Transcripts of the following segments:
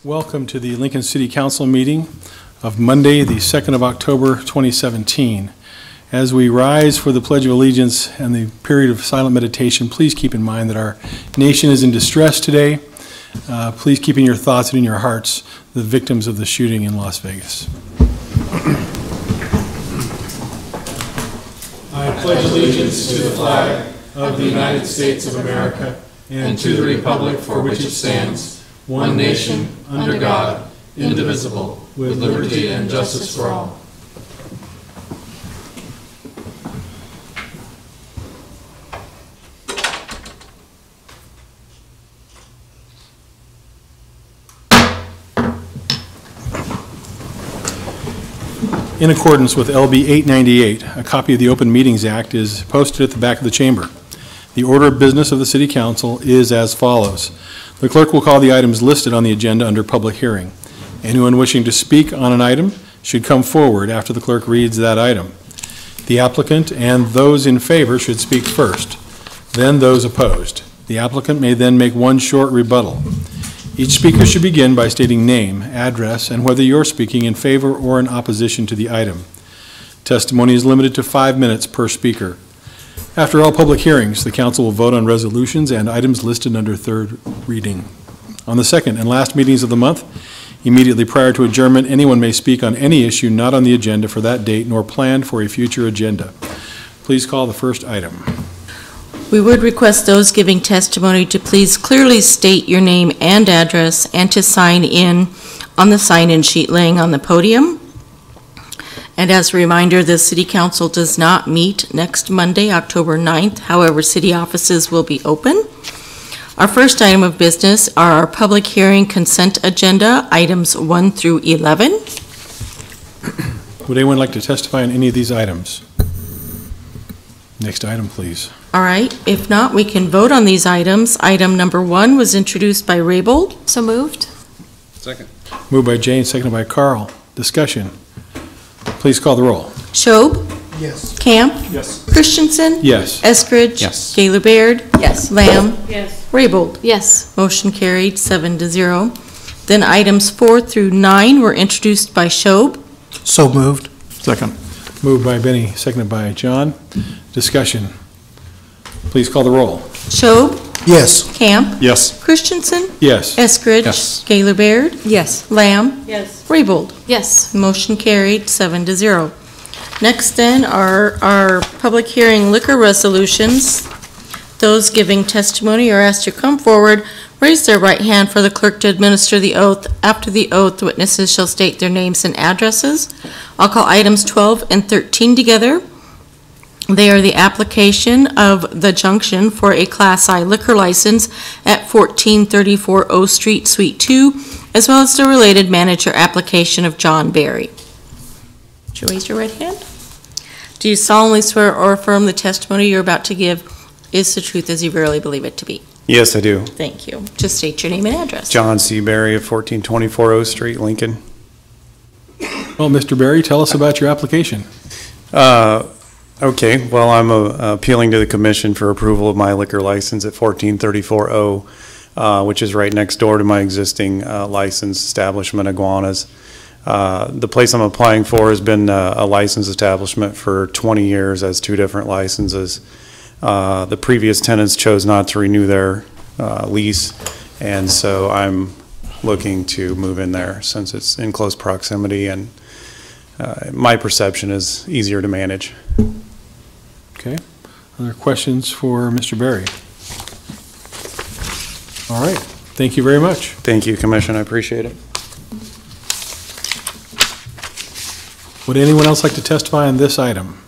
Welcome to the Lincoln City Council meeting of Monday, the 2nd of October, 2017. As we rise for the Pledge of Allegiance and the period of silent meditation, please keep in mind that our nation is in distress today. Please keep in your thoughts and in your hearts the victims of the shooting in Las Vegas. I pledge allegiance to the flag of the United States of America and to the republic for which it stands, one nation, under God, indivisible, with liberty and justice for all. In accordance with LB 898, a copy of the Open Meetings Act is posted at the back of the chamber. The order of business of the City Council is as follows. The clerk will call the items listed on the agenda under public hearing. Anyone wishing to speak on an item should come forward after the clerk reads that item. The applicant and those in favor should speak first, then those opposed. The applicant may then make one short rebuttal. Each speaker should begin by stating name, address, and whether you're speaking in favor or in opposition to the item. Testimony is limited to 5 minutes per speaker. After all public hearings, the council will vote on resolutions and items listed under third reading. On the second and last meetings of the month, immediately prior to adjournment, anyone may speak on any issue not on the agenda for that date nor planned for a future agenda. Please call the first item. We would request those giving testimony to please clearly state your name and address and to sign in on the sign-in sheet laying on the podium. And as a reminder, the City Council does not meet next Monday, October 9th. However, city offices will be open. Our first item of business are our public hearing consent agenda, items 1 through 11. Would anyone like to testify on any of these items? Next item, please. All right, if not, we can vote on these items. Item number 1 was introduced by Raybold. So moved. Second. Moved by Jane, seconded by Carl. Discussion. Please call the roll. Schob? Yes. Camp? Yes. Christensen? Yes. Eskridge? Yes. Gaylor Baird? Yes. Lamb? Yes. Raybold? Yes. Motion carried 7-0. Then items 4 through 9 were introduced by Schob. So moved. Second. Moved by Benny, seconded by John. Discussion. Please call the roll. Schob? Yes. Camp? Yes. Christensen? Yes. Eskridge? Yes. Gaylor Baird? Yes. Lamb? Yes. Raybold? Yes. Motion carried 7-0. Next then are our public hearing liquor resolutions. Those giving testimony are asked to come forward, raise their right hand for the clerk to administer the oath. After the oath, witnesses shall state their names and addresses. I'll call items 12 and 13 together. They are the application of The Junction for a Class I liquor license at 1434 O Street, Suite 2, as well as the related manager application of John Berry. Would you raise your right hand? Do you solemnly swear or affirm the testimony you're about to give is the truth as you verily believe it to be? Yes, I do. Thank you. Just state your name and address. John C. Berry of 1424 O Street, Lincoln. Well, Mr. Berry, tell us about your application. Okay, well, I'm appealing to the commission for approval of my liquor license at 1434 O, which is right next door to my existing licensed establishment, Iguanas. The place I'm applying for has been a licensed establishment for 20 years as 2 different licenses. The previous tenants chose not to renew their lease, and so I'm looking to move in there since it's in close proximity and my perception is easier to manage. Okay. Other questions for Mr. Berry? All right. Thank you very much. Thank you, Commission. I appreciate it. Would anyone else like to testify on this item?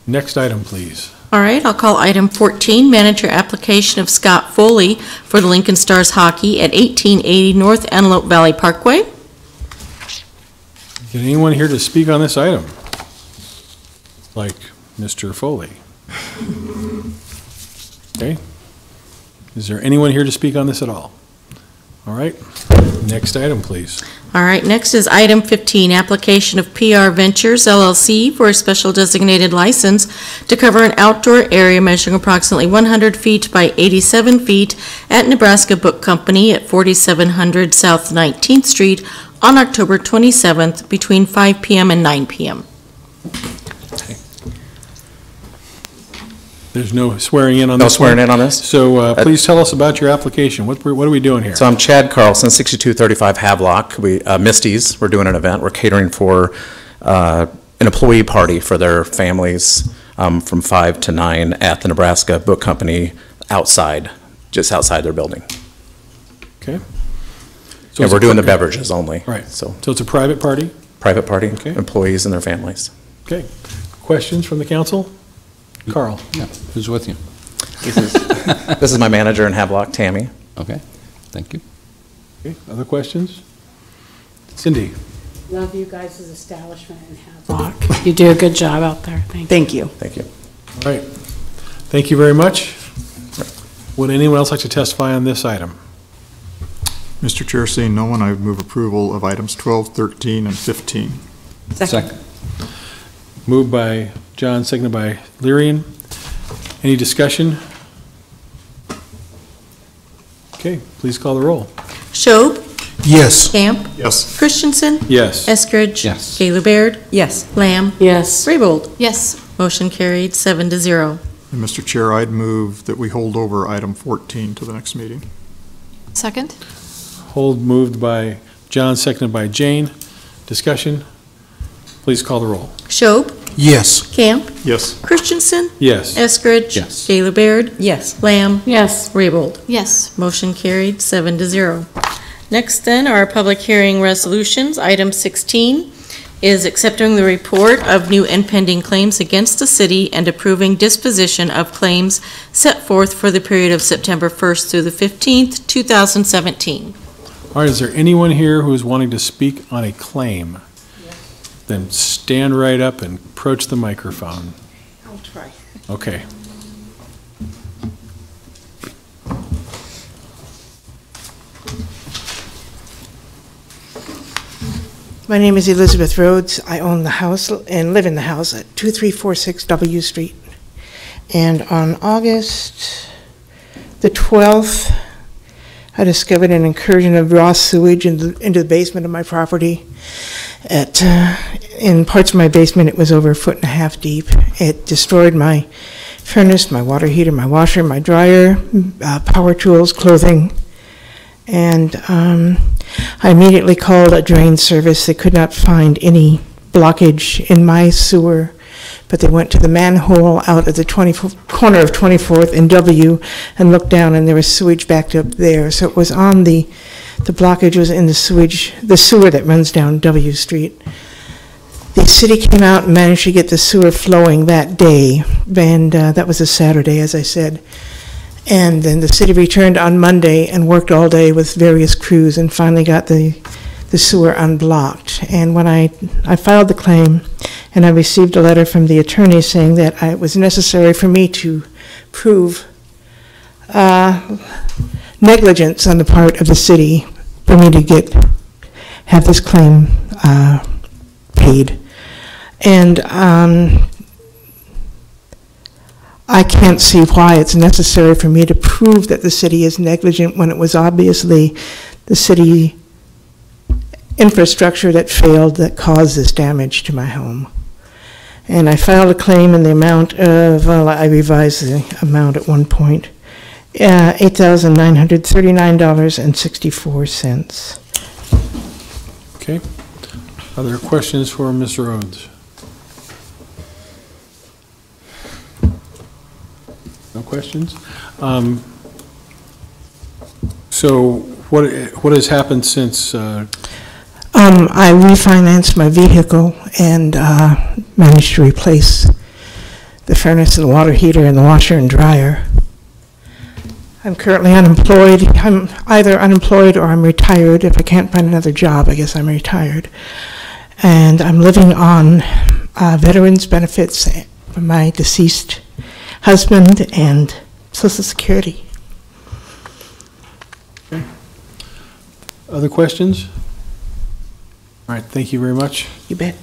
Next item, please. All right, I'll call item 14, manager application of Scott Foley for the Lincoln Stars Hockey at 1880 North Antelope Valley Parkway. Is anyone here to speak on this item? Like Mr. Foley. Okay. Is there anyone here to speak on this at all? All right. Next item, please. All right, next is item 15, application of PR Ventures LLC for a special designated license to cover an outdoor area measuring approximately 100 feet by 87 feet at Nebraska Book Company at 4700 South 19th Street on October 27th between 5 p.m. and 9 p.m. There's no swearing in on No this swearing one? in on this? So please tell us about your application. What are we doing here? So I'm Chad Carlson, 6235 Havelock. Misty's, we're doing an event. We're catering for an employee party for their families from 5 to 9 at the Nebraska Book Company outside, just outside their building. Okay. And we're doing the beverages only. Right. So So it's a private party? private party, Okay. employees and their families. Okay. Questions from the council? Carl? Yeah, who's with you? This is my manager in Havelock, Tammy. Okay, thank you. Okay. Other questions? Cindy? Love you guys' establishment in Havelock. You do a good job out there. Thank you. Thank you. All right. Thank you very much. Would anyone else like to testify on this item? Mr. Chair, seeing no one, I would move approval of items 12, 13, and 15. Second. Moved by John, seconded by Lyrian. Any discussion? Okay, please call the roll. Schob, Yes. Camp, Yes. Christensen, Yes. Eskridge. Yes. Gaylor Baird, Yes. Lamb, Yes. Raybold. Yes. Motion carried, 7-0. And Mr. Chair, I'd move that we hold over item 14 to the next meeting. Second? Hold moved by John, seconded by Jane. Discussion? Please call the roll. Schob, Yes. Camp, Yes. Christensen, Yes. Eskridge. Yes. Gaylor Baird, Yes. Lamb, Yes. Raybold. Yes. Motion carried, 7-0. Next then are public hearing resolutions. Item 16 is accepting the report of new and pending claims against the city and approving disposition of claims set forth for the period of September 1st through the 15th, 2017. All right, is there anyone here who is wanting to speak on a claim? Then stand right up and approach the microphone. I'll try. Okay. My name is Elizabeth Rhodes. I own the house and live in the house at 2346 W Street. And on August the 12th, I discovered an incursion of raw sewage into the basement of my property. In parts of my basement, it was over 1.5 feet deep. It destroyed my furnace, my water heater, my washer, my dryer, power tools, clothing. And I immediately called a drain service. They could not find any blockage in my sewer, but they went to the manhole out at the corner of 24th and W and looked down, and there was sewage backed up there. So it was on the blockage was in the sewer that runs down W Street. The city came out and managed to get the sewer flowing that day, and that was a Saturday, as I said. And then the city returned on Monday and worked all day with various crews and finally got the sewer unblocked. And when I filed the claim, and I received a letter from the attorney saying that it was necessary for me to prove negligence on the part of the city for me to have this claim paid. And I can't see why it's necessary for me to prove that the city is negligent when it was obviously the city infrastructure that failed that caused this damage to my home. And I filed a claim in the amount of, well, I revised the amount at one point, $8,939.64. Okay. Are there questions for Mr. Rhodes? No questions? So what has happened since? I refinanced my vehicle and managed to replace the furnace and the water heater and the washer and dryer. I'm currently unemployed. I'm either unemployed or I'm retired. If I can't find another job, I guess I'm retired. And I'm living on veterans benefits from my deceased husband and Social Security. Other questions? All right, thank you very much. You bet.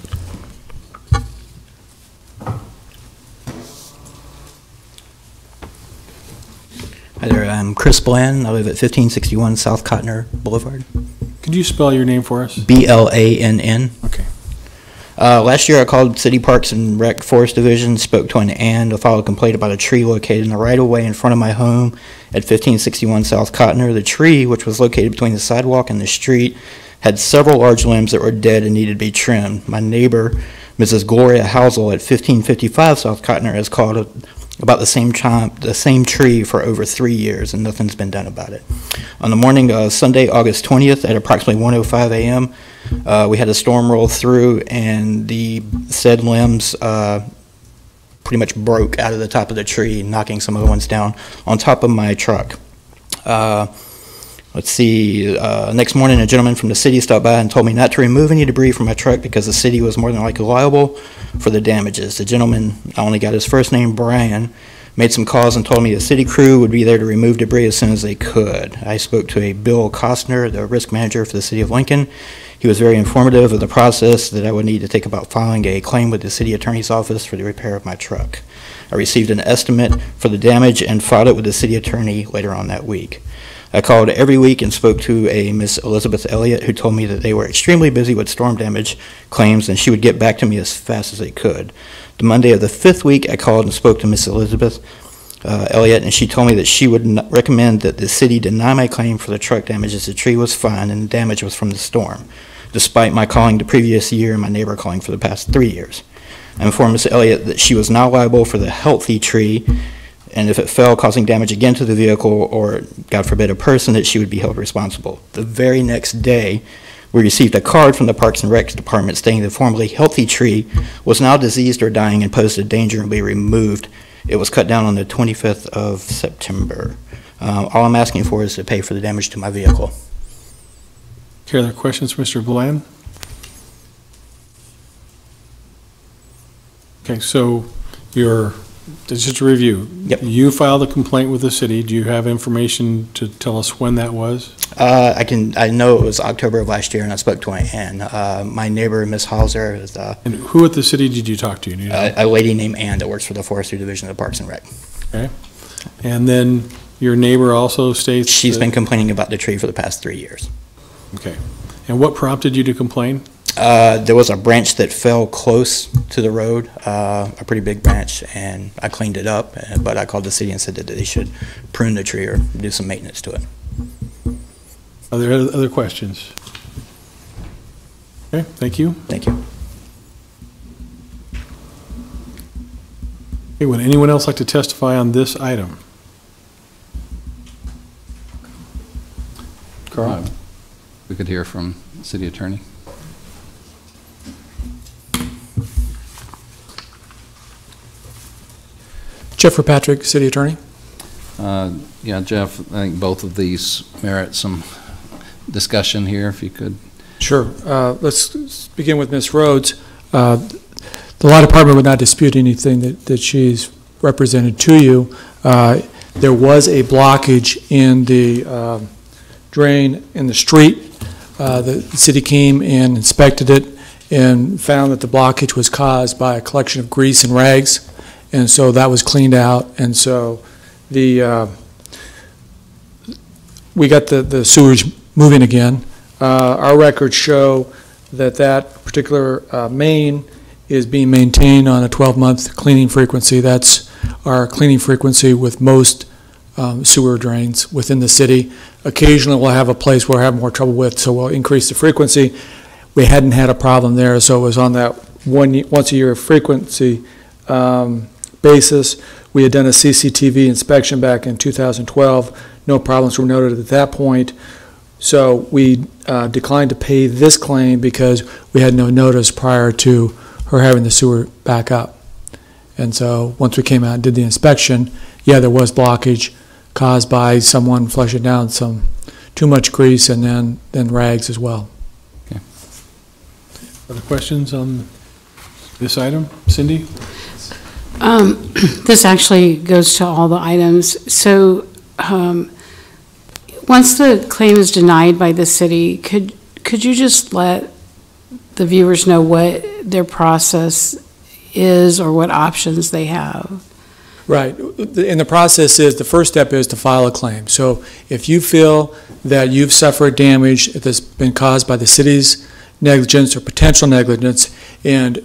Hi there, I'm Chris Bland. I live at 1561 South Cotner Boulevard. Could you spell your name for us? Blann. Okay. Last year I called City Parks and Rec Forest Division, spoke to an Ann to file a complaint about a tree located in the right-of-way in front of my home at 1561 South Cotner. The tree, which was located between the sidewalk and the street, had several large limbs that were dead and needed to be trimmed. My neighbor, Mrs. Gloria Housel at 1555 South Cotner, has called about the same tree for over 3 years, and nothing's been done about it. On the morning of Sunday, August 20th, at approximately 1:05 a.m., we had a storm roll through, and the said limbs pretty much broke out of the top of the tree, knocking some other ones down on top of my truck. Let's see, next morning a gentleman from the city stopped by and told me not to remove any debris from my truck because the city was more than likely liable for the damages. The gentleman, I only got his first name, Brian, made some calls and told me the city crew would be there to remove debris as soon as they could. I spoke to a Bill Costner, the risk manager for the city of Lincoln. He was very informative of the process that I would need to take about filing a claim with the city attorney's office for the repair of my truck. I received an estimate for the damage and filed it with the city attorney later on that week. I called every week and spoke to a Miss Elizabeth Elliott, who told me that they were extremely busy with storm damage claims and she would get back to me as fast as they could. The Monday of the 5th week, I called and spoke to Miss Elizabeth Elliott, and she told me that she would recommend that the city deny my claim for the truck damage as the tree was fine and the damage was from the storm, despite my calling the previous year and my neighbor calling for the past 3 years. I informed Miss Elliott that she was not liable for the healthy tree, and if it fell, causing damage again to the vehicle or, God forbid, a person, that she would be held responsible. The very next day, we received a card from the Parks and Rec Department stating the formerly healthy tree was now diseased or dying and posed a danger and be removed. It was cut down on the 25th of September. All I'm asking for is to pay for the damage to my vehicle. Okay, other questions for Mr. Bland? Okay, so just to review. Yep. You filed a complaint with the city. Do you have information to tell us when that was? I know it was October of last year, and I spoke to Ann. My neighbor, Miss Hauser, is And who at the city did you talk to? Do you know? a lady named Ann that works for the Forestry Division of the Parks and Rec. Okay. And then your neighbor also states She's been complaining about the tree for the past 3 years. Okay. And what prompted you to complain? There was a branch that fell close to the road, a pretty big branch, and I cleaned it up, but I called the city and said that they should prune the tree or do some maintenance to it. Are there other questions? Okay, thank you. Thank you. Okay, would anyone else like to testify on this item? Carl? We could hear from the city attorney. Jeff Patrick, City Attorney. Yeah, Jeff, I think both of these merit some discussion here, if you could. Sure. Let's begin with Ms. Rhodes. The law department would not dispute anything that she's represented to you. There was a blockage in the drain in the street. The city came and inspected it and found that the blockage was caused by a collection of grease and rags. And so that was cleaned out, and so we got the sewage moving again. Our records show that particular main is being maintained on a 12-month cleaning frequency. That's our cleaning frequency with most sewer drains within the city. Occasionally we'll have a place where we have more trouble with, so we'll increase the frequency. We hadn't had a problem there, so it was on that once a year frequency basis. We had done a CCTV inspection back in 2012. No problems were noted at that point. So we declined to pay this claim because we had no notice prior to her having the sewer back up. And so once we came out and did the inspection, yeah, there was blockage caused by someone flushing down some too much grease and then rags as well. Okay. Other questions on this item? Cindy? This actually goes to all the items. So Once the claim is denied by the city, could you just let the viewers know what their process is or what options they have? Right. And the process is, the first step is to file a claim. So if you feel that you've suffered damage that's been caused by the city's negligence or potential negligence, and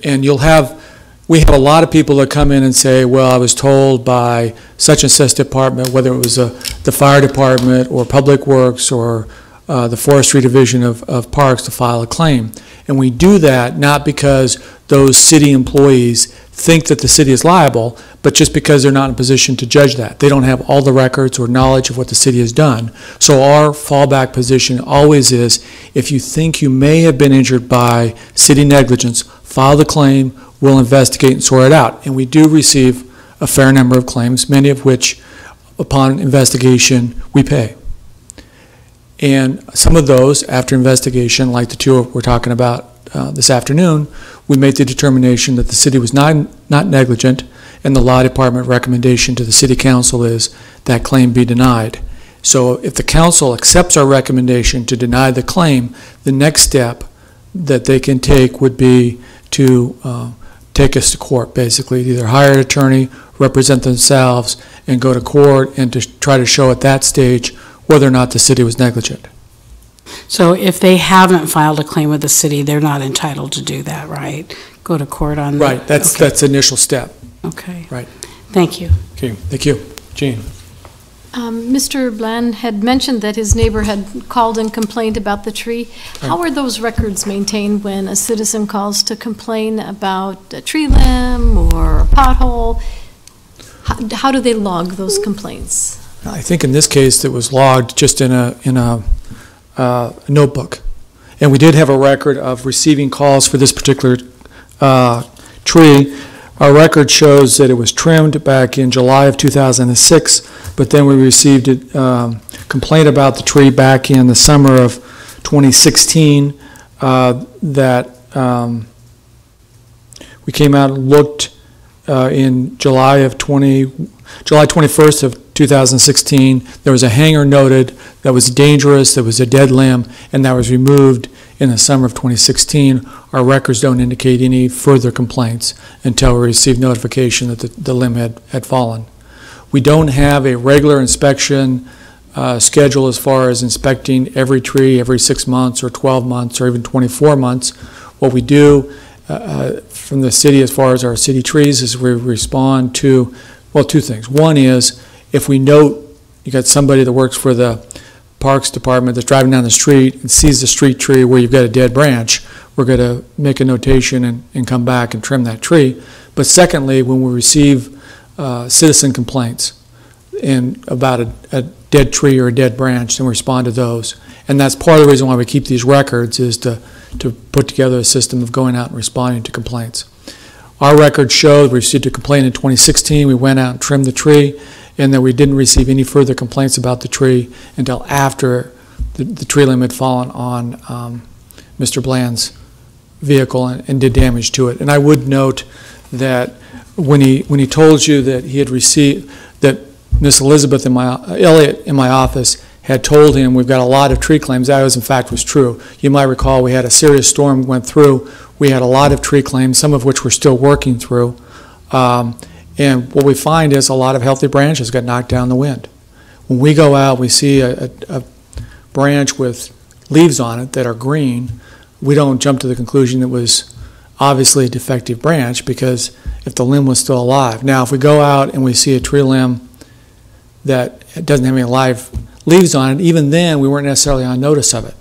we have a lot of people that come in and say, well, I was told by such and such department, whether it was the fire department or Public Works or the Forestry Division of Parks, to file a claim. And we do that not because those city employees think that the city is liable, but just because they're not in a position to judge that. They don't have all the records or knowledge of what the city has done. So our fallback position always is, if you think you may have been injured by city negligence, file the claim, we'll investigate and sort it out. And we do receive a fair number of claims, many of which, upon investigation, we pay. And some of those, after investigation, like the two we're talking about this afternoon, we made the determination that the city was not negligent, and the law department recommendation to the city council is that claim be denied. So if the council accepts our recommendation to deny the claim, the next step that they can take would be to take us to court, basically, either hire an attorney, represent themselves, and go to court and to try to show at that stage whether or not the city was negligent. So if they haven't filed a claim with the city, they're not entitled to do that, right? Go to court on that? Right, that's the initial step. Okay. Right. Thank you. Okay, Thank you. Jane. Mr. Bland had mentioned that his neighbor had called and complained about the tree. How are those records maintained when a citizen calls to complain about a tree limb or a pothole? How do they log those complaints? I think in this case it was logged just in a notebook. And we did have a record of receiving calls for this particular tree. Our record shows that it was trimmed back in July of 2006, but then we received a complaint about the tree back in the summer of 2016 that we came out and looked in July 21st of 2016. There was a hanger noted that was dangerous, that was a dead limb, and that was removed in the summer of 2016. Our records don't indicate any further complaints until we received notification that the limb had fallen. We don't have a regular inspection schedule as far as inspecting every tree every 6 months or 12 months or even 24 months. What we do from the city as far as our city trees is we respond to, well, two things. One is, if we note you got somebody that works for the Parks Department that's driving down the street and sees the street tree where you've got a dead branch, we're going to make a notation and come back and trim that tree. But secondly, when we receive citizen complaints about a dead tree or a dead branch, then we respond to those. And that's part of the reason why we keep these records, is to put together a system of going out and responding to complaints. Our records show we received a complaint in 2016. We went out and trimmed the tree, and that we didn't receive any further complaints about the tree until after the tree limb had fallen on Mr. Bland's vehicle and did damage to it. And I would note that when he told you that he had received, that Miss Elizabeth Elliott in my office had told him we've got a lot of tree claims, that was in fact was true. You might recall we had a serious storm went through. We had a lot of tree claims, some of which we're still working through. And what we find is a lot of healthy branches got knocked down in the wind. When we go out, we see a branch with leaves on it that are green. We don't jump to the conclusion it was obviously a defective branch, because if the limb was still alive. Now, if we go out and we see a tree limb that doesn't have any live leaves on it, even then we weren't necessarily on notice of it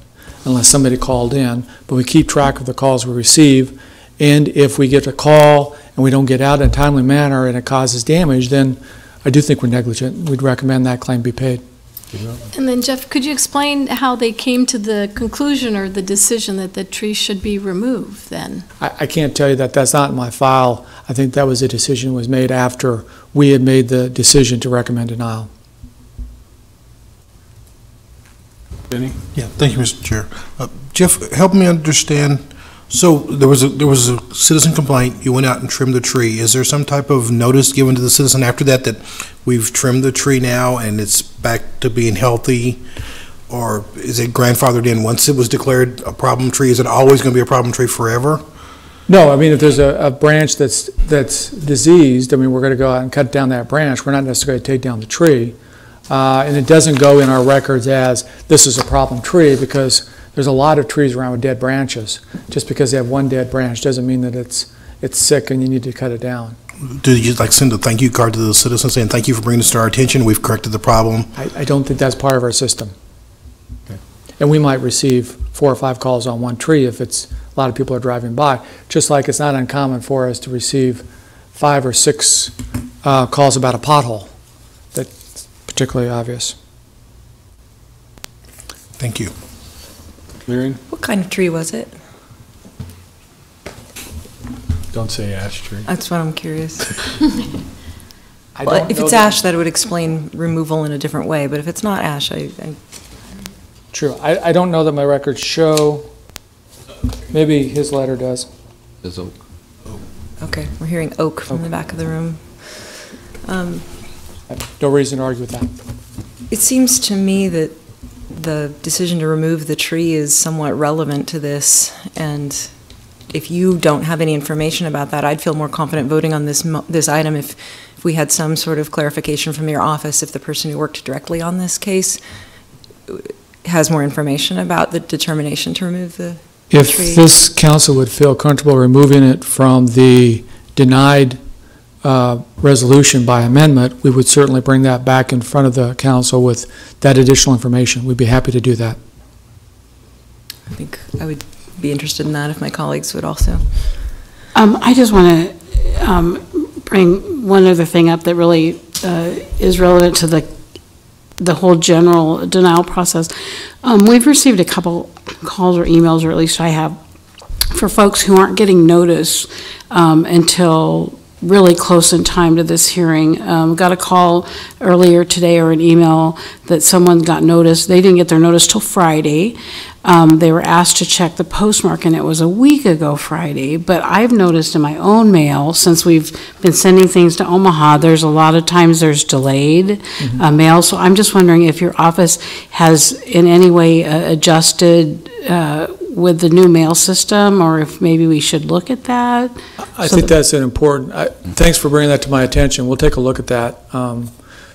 unless somebody called in. But we keep track of the calls we receive, and if we get a call and we don't get out in a timely manner and it causes damage, then I do think we're negligent. We'd recommend that claim be paid. And then, Jeff, could you explain how they came to the conclusion or the decision that the tree should be removed then? I can't tell you that. That's not in my file. I think that was a decision that was made after we had made the decision to recommend denial. Benny? Yeah, thank you, Mr. Chair. Jeff, help me understand. So there was a citizen complaint. You went out and trimmed the tree. Is there some type of notice given to the citizen after that we've trimmed the tree now and it's back to being healthy? Or is it grandfathered in once it was declared a problem tree? Is it always going to be a problem tree forever? No, I mean, if there's a branch that's diseased, I mean, we're going to go out and cut down that branch. We're not necessarily going to take down the tree. And it doesn't go in our records as this is a problem tree, because there's a lot of trees around with dead branches. Just because they have one dead branch doesn't mean that it's sick and you need to cut it down. Do you like send a thank you card to the citizens saying thank you for bringing this to our attention? We've corrected the problem. I don't think that's part of our system. Okay. And we might receive 4 or 5 calls on one tree if it's a lot of people are driving by. Just like it's not uncommon for us to receive 5 or 6 calls about a pothole that's particularly obvious. Thank you. Lyrian? What kind of tree was it? Don't say ash tree. That's what I'm curious. I Well, don't if know it's that- ash, that would explain removal in a different way, but if it's not ash, True. I don't know that my records show. Maybe his letter does. Is oak. okay, we're hearing oak from the back of the room. No reason to argue with that. It seems to me that the decision to remove the tree is somewhat relevant to this, and if you don't have any information about that, I'd feel more confident voting on this item if we had some sort of clarification from your office, if the person who worked directly on this case has more information about the determination to remove the If tree. this council would feel comfortable removing it from the denied resolution by amendment, we would certainly bring that back in front of the council with that additional information. We'd be happy to do that. I think I would be interested in that if my colleagues would also. I just want to bring one other thing up that really is relevant to the whole general denial process. We've received a couple calls or emails, or at least I have, for folks who aren't getting notice until really close in time to this hearing. Got a call earlier today or an email that someone got notice. They didn't get their notice till Friday. They were asked to check the postmark, and it was a week ago Friday. But I've noticed in my own mail, since we've been sending things to Omaha, there's a lot of times there's delayed mail. So I'm just wondering if your office has in any way adjusted with the new mail system, or if maybe we should look at that. I think that's an important, thanks for bringing that to my attention. We'll take a look at that.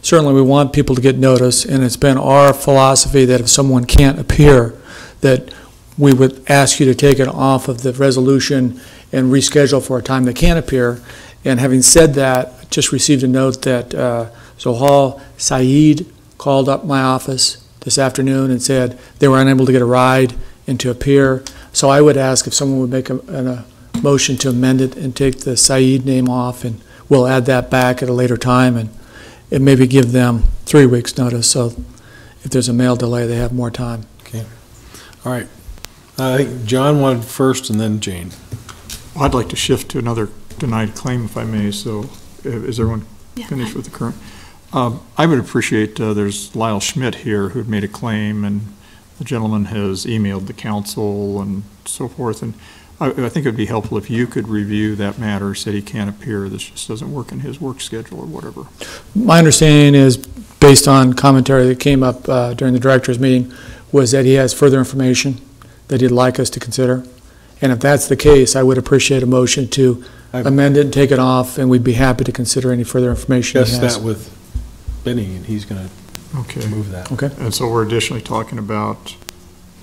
Certainly, we want people to get notice, and it's been our philosophy that if someone can't appear, that we would ask you to take it off of the resolution and reschedule for a time they can appear. And having said that, just received a note that Zohal Saeed called up my office this afternoon and said they were unable to get a ride and to appear. So I would ask if someone would make a motion to amend it and take the Saeed name off, and we'll add that back at a later time and maybe give them 3 weeks' notice. So if there's a mail delay, they have more time. Okay. All right. I think John wanted first and then Jane. Well, I'd like to shift to another denied claim, if I may. So is everyone finished with the current? I would appreciate, there's Lyle Schmidt here who'd made a claim, and the gentleman has emailed the council and so forth. And I think it would be helpful if you could review that matter, said he can't appear, this just doesn't work in his work schedule or whatever. My understanding is, based on commentary that came up during the director's meeting, was that he has further information that he'd like us to consider. And if that's the case, I would appreciate a motion to amend it and take it off, and we'd be happy to consider any further information he has. Discuss that with Benny, and he's going to move that. Okay. And so we're additionally talking about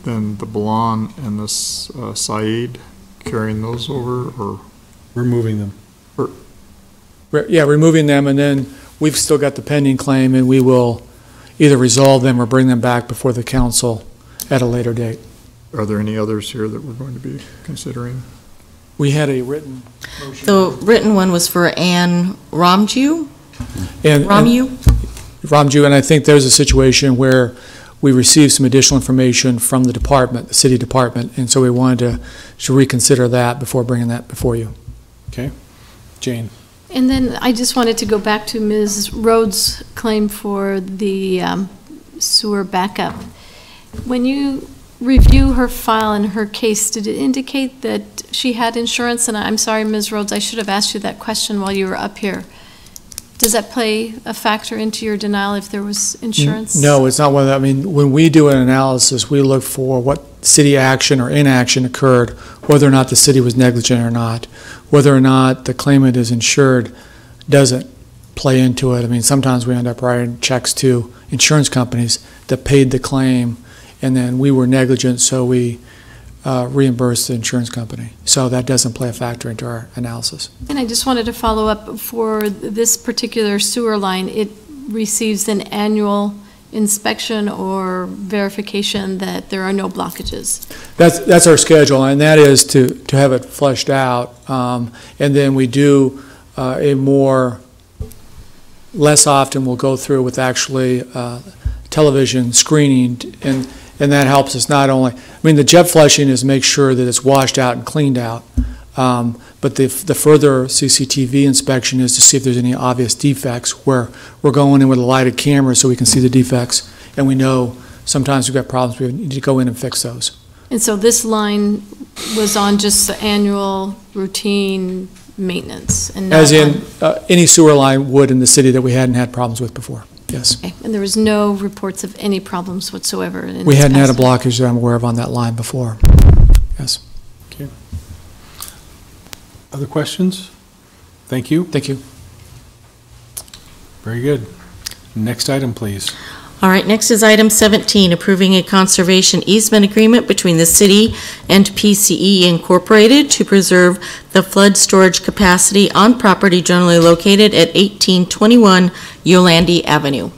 then the Balan and the Saeed, carrying those over, or? Removing them. Yeah, removing them, and then we've still got the pending claim, and we will either resolve them or bring them back before the council at a later date. Are there any others here that we're going to be considering? We had a written motion. The written one was for Ann Ramju? Ramju, and I think there's a situation where we received some additional information from the department, the city department, and so we wanted to reconsider that before bringing that before you. Okay. Jane. And then I just wanted to go back to Ms. Rhodes' claim for the sewer backup. When you review her file and her case, did it indicate that she had insurance? And I'm sorry, Ms. Rhodes, I should have asked you that question while you were up here. Does that play a factor into your denial if there was insurance? No, it's not one of that. I mean, when we do an analysis, we look for what city action or inaction occurred, whether or not the city was negligent or not, whether or not the claimant is insured doesn't play into it. I mean, sometimes we end up writing checks to insurance companies that paid the claim, and then we were negligent, so we reimbursed the insurance company. So that doesn't play a factor into our analysis. And I just wanted to follow up, for this particular sewer line, it receives an annual inspection or verification that there are no blockages? That's our schedule, and that is to have it fleshed out. And then we do less often we'll go through with actually television screening, and that helps us not only, I mean, the jet flushing is make sure that it's washed out and cleaned out, but the further CCTV inspection is to see if there's any obvious defects, where we're going in with a lighted camera so we can see the defects, and we know sometimes we've got problems, we need to go in and fix those. And so this line was on just the annual routine maintenance? And not as in any sewer line would in the city that we hadn't had problems with before, yes. Okay. And there was no reports of any problems whatsoever? We hadn't had a blockage that I'm aware of on that line before, yes. Okay. Other questions? Thank you. Thank you. Very good. Next item, please. All right, next is item 17, approving a conservation easement agreement between the city and PCE Incorporated to preserve the flood storage capacity on property generally located at 1821 Yolandi Avenue.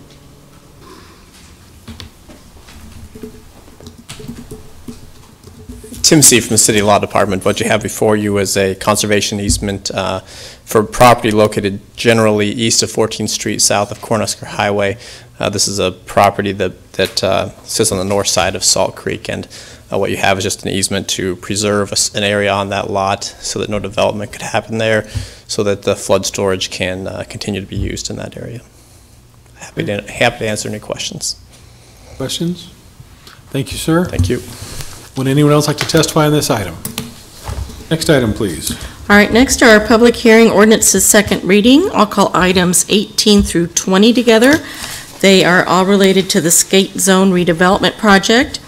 Tim C. from the City Law Department. What you have before you is a conservation easement for property located generally east of 14th Street, south of Cornhusker Highway. This is a property that sits on the north side of Salt Creek, and what you have is just an easement to preserve an area on that lot so that no development could happen there, so that the flood storage can continue to be used in that area. Happy to answer any questions. Questions? Thank you, sir. Thank you. Would anyone else like to testify on this item? Next item, please. All right, next are our public hearing ordinances second reading. I'll call items 18 through 20 together. They are all related to the Skate Zone redevelopment project.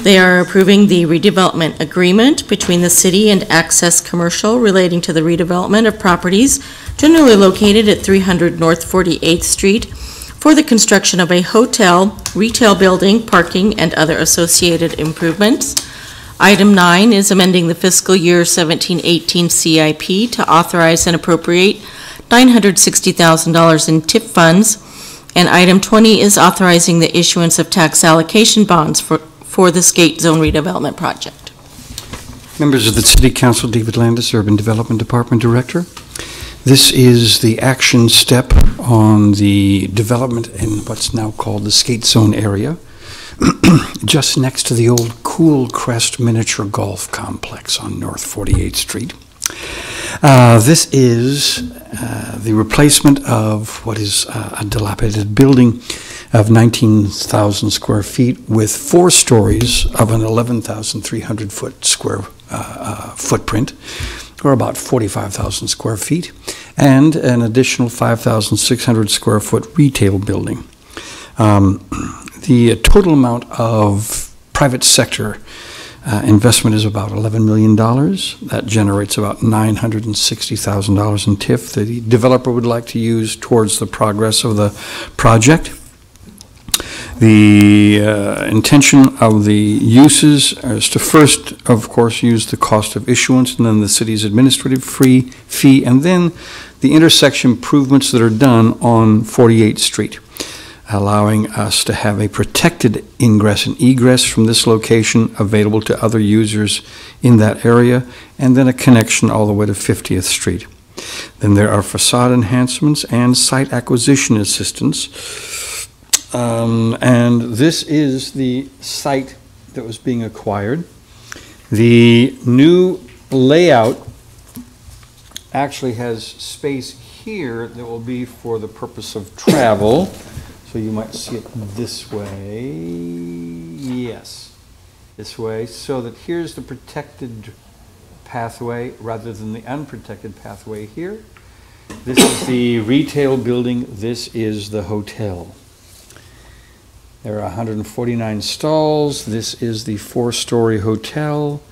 They are approving the redevelopment agreement between the city and Access Commercial relating to the redevelopment of properties generally located at 300 North 48th Street for the construction of a hotel, retail building, parking, and other associated improvements. Item 9 is amending the fiscal year 17-18 CIP to authorize and appropriate $960,000 in TIP funds. And item 20 is authorizing the issuance of tax allocation bonds for the Skate Zone redevelopment project. Members of the City Council, David Landis, Urban Development Department Director. This is the action step on the development in what's now called the Skate Zone area, just next to the old Cool Crest Miniature Golf Complex on North 48th Street. This is the replacement of what is a dilapidated building of 19,000 square feet with 4 stories of an 11,300 foot square footprint, or about 45,000 square feet, and an additional 5,600 square foot retail building. The total amount of private sector investment is about $11 million. That generates about $960,000 in TIF that the developer would like to use towards the progress of the project. The intention of the uses is to first, of course, use the cost of issuance, and then the city's administrative fee, and then the intersection improvements that are done on 48th Street, allowing us to have a protected ingress and egress from this location available to other users in that area, and then a connection all the way to 50th Street. Then there are facade enhancements and site acquisition assistance. And this is the site that was being acquired. The new layout actually has space here that will be for the purpose of travel. So you might see it this way. Yes, this way. So that here's the protected pathway rather than the unprotected pathway here. This is the retail building, this is the hotel. There are 149 stalls, this is the 4-story hotel,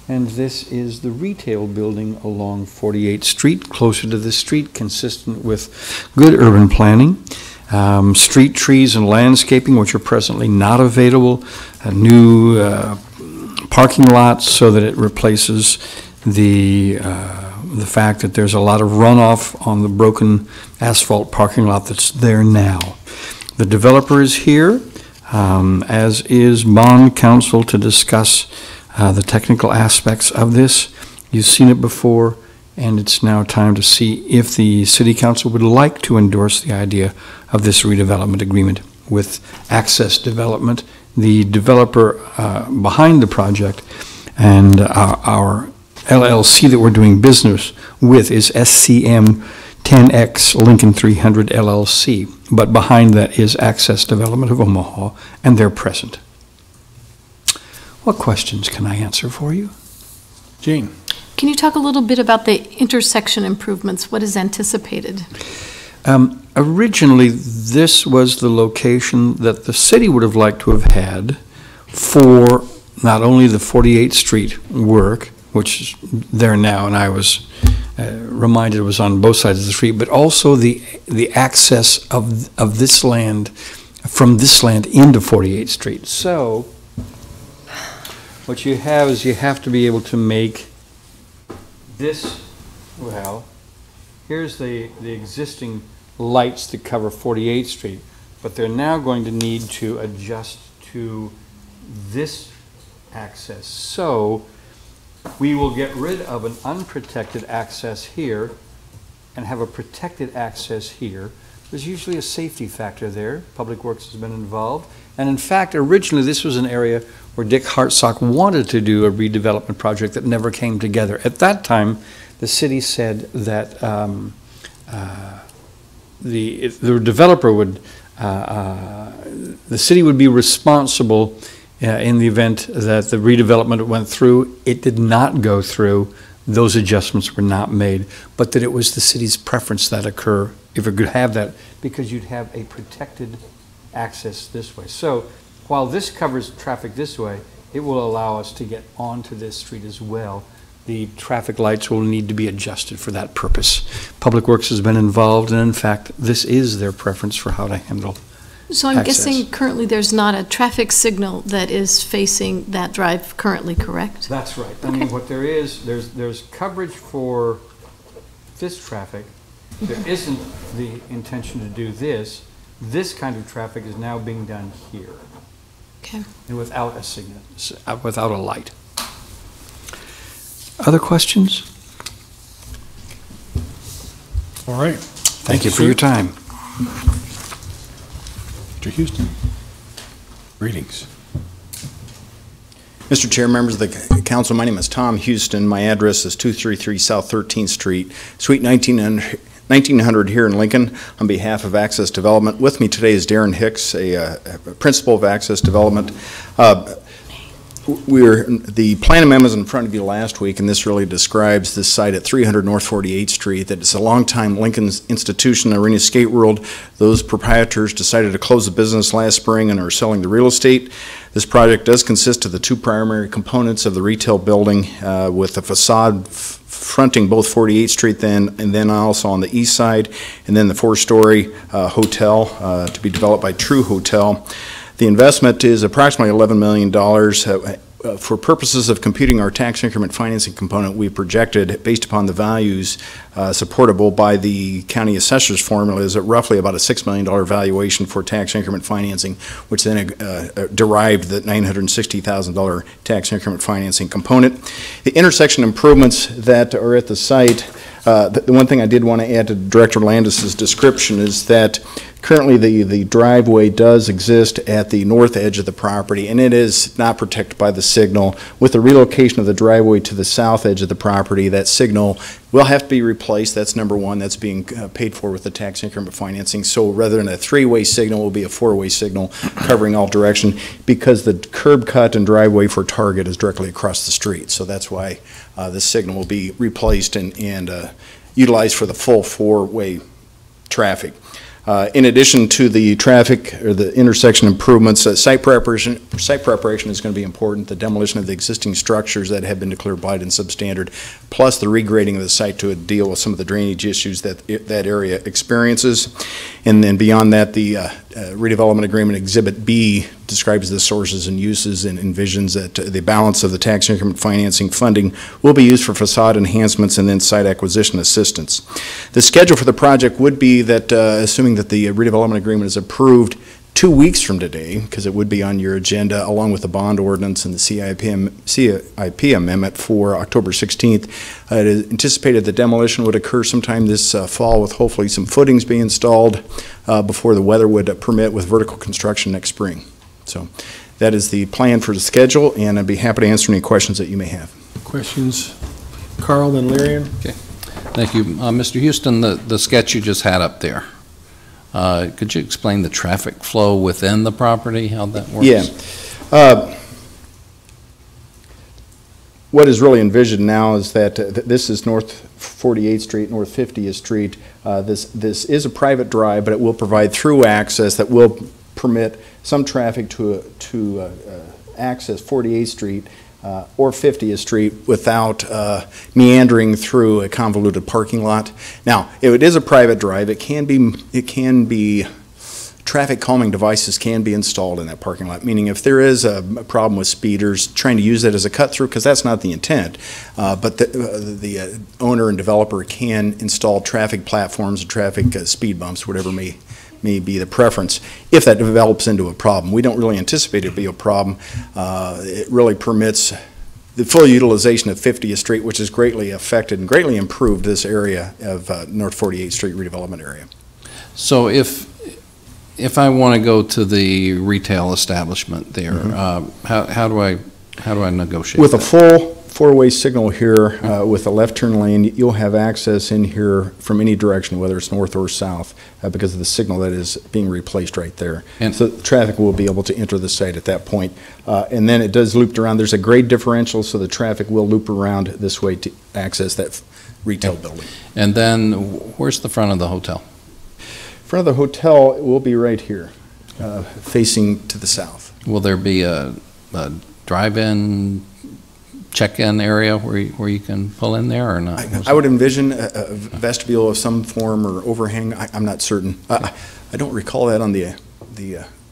and this is the retail building along 48th Street, closer to the street, consistent with good urban planning. Street trees and landscaping, which are presently not available, a new parking lot so that it replaces the fact that there's a lot of runoff on the broken asphalt parking lot that's there now. The developer is here, as is bond counsel, to discuss the technical aspects of this. You've seen it before, and it's now time to see if the city council would like to endorse the idea of this redevelopment agreement with Access Development, the developer behind the project, and our LLC that we're doing business with is SCM 10X Lincoln 300 LLC, but behind that is Access Development of Omaha, and they're present. What questions can I answer for you? Jane. Can you talk a little bit about the intersection improvements? What is anticipated? Originally, this was the location that the city would have liked to have had for not only the 48th Street work, which is there now, and I was reminded it was on both sides of the street, but also the access of this land, from this land into 48th Street. So what you have is you have to be able to make this, well, here's the existing lights that cover 48th Street, but they're now going to need to adjust to this access. So we will get rid of an unprotected access here and have a protected access here. There's usually a safety factor there. Public Works has been involved. And in fact, originally this was an area where Dick Hartsock wanted to do a redevelopment project that never came together. At that time, the city said that the developer would, the city would be responsible in the event that the redevelopment went through. It did not go through. Those adjustments were not made, but that it was the city's preference that occur if it could have that, because you'd have a protected access this way. So while this covers traffic this way, it will allow us to get onto this street as well. The traffic lights will need to be adjusted for that purpose. Public Works has been involved, and in fact, this is their preference for how to handle So I'm access. guessing currently there's not a traffic signal that is facing that drive currently, correct? That's right. I mean, what there is, there's coverage for this traffic. There isn't the intention to do this. This kind of traffic is now being done here. Okay. And without a signal, without a light. Other questions? All right. Thank you for your time. Mr. Houston. Greetings. Mr. Chair, members of the council, my name is Tom Houston. My address is 233 South 13th Street, Suite 1900 here in Lincoln, on behalf of Access Development. With me today is Darren Hicks, a principal of Access Development. The plan amendment was in front of you last week, and this really describes this site at 300 North 48th Street. That it's a longtime Lincoln's institution, Arena Skate World. Those proprietors decided to close the business last spring and are selling the real estate. This project does consist of the two primary components of the retail building, with a facade fronting both 48th Street and then also on the east side, and then the 4-story hotel to be developed by True Hotel. The investment is approximately $11 million. For purposes of computing our tax increment financing component, we projected, based upon the values supportable by the county assessor's formula, is at roughly about a $6 million valuation for tax increment financing, which then derived the $960,000 tax increment financing component. The intersection improvements that are at the site, the one thing I did want to add to Director Landis's description is that currently the driveway does exist at the north edge of the property, and it is not protected by the signal. With the relocation of the driveway to the south edge of the property, that signal will have to be replaced. That's number one. That's being paid for with the tax increment financing. So rather than a 3-way signal, it will be a 4-way signal covering all direction, because the curb cut and driveway for Target is directly across the street. So that's why this signal will be replaced and utilized for the full four-way traffic. In addition to the traffic or the intersection improvements, site preparation is going to be important. The demolition of the existing structures that have been declared blight and substandard, plus the regrading of the site to deal with some of the drainage issues that that area experiences. And then beyond that, the redevelopment agreement Exhibit B describes the sources and uses and envisions that the balance of the tax increment financing funding will be used for facade enhancements and then site acquisition assistance. The schedule for the project would be that, assuming that the redevelopment agreement is approved 2 weeks from today, because it would be on your agenda, along with the bond ordinance and the CIP amendment for October 16th. It is anticipated the demolition would occur sometime this fall, with hopefully some footings being installed before the weather would permit, with vertical construction next spring. So that is the plan for the schedule, and I'd be happy to answer any questions that you may have. Questions? Carl, then Larian. Okay, thank you. Mr. Houston, the sketch you just had up there, could you explain the traffic flow within the property, how that works? Yeah. What is really envisioned now is that this is North 48th Street, North 50th Street. This is a private drive, but it will provide through access that will permit some traffic to access 48th Street or 50th Street without meandering through a convoluted parking lot. Now, if it is a private drive, it can be traffic calming devices can be installed in that parking lot, meaning if there is a problem with speeders trying to use it as a cut-through, because that's not the intent, but the owner and developer can install traffic platforms and traffic speed bumps, whatever may be the preference, if that develops into a problem. We don't really anticipate it to be a problem. It really permits the full utilization of 50th Street, which has greatly affected and greatly improved this area of North 48th Street redevelopment area. So if I want to go to the retail establishment there, how do I negotiate with that? A full four-way signal here with a left turn lane? You'll have access in here from any direction, whether it's north or south, because of the signal that is being replaced right there. And so traffic will be able to enter the site at that point. And then it does loop around. There's a grade differential, so the traffic will loop around this way to access that retail building. And then where's the front of the hotel? Front of the hotel will be right here, facing to the south. Will there be a drive-in, check-in area where you can pull in there or not? I would envision a vestibule of some form or overhang. I'm not certain. I don't recall that on the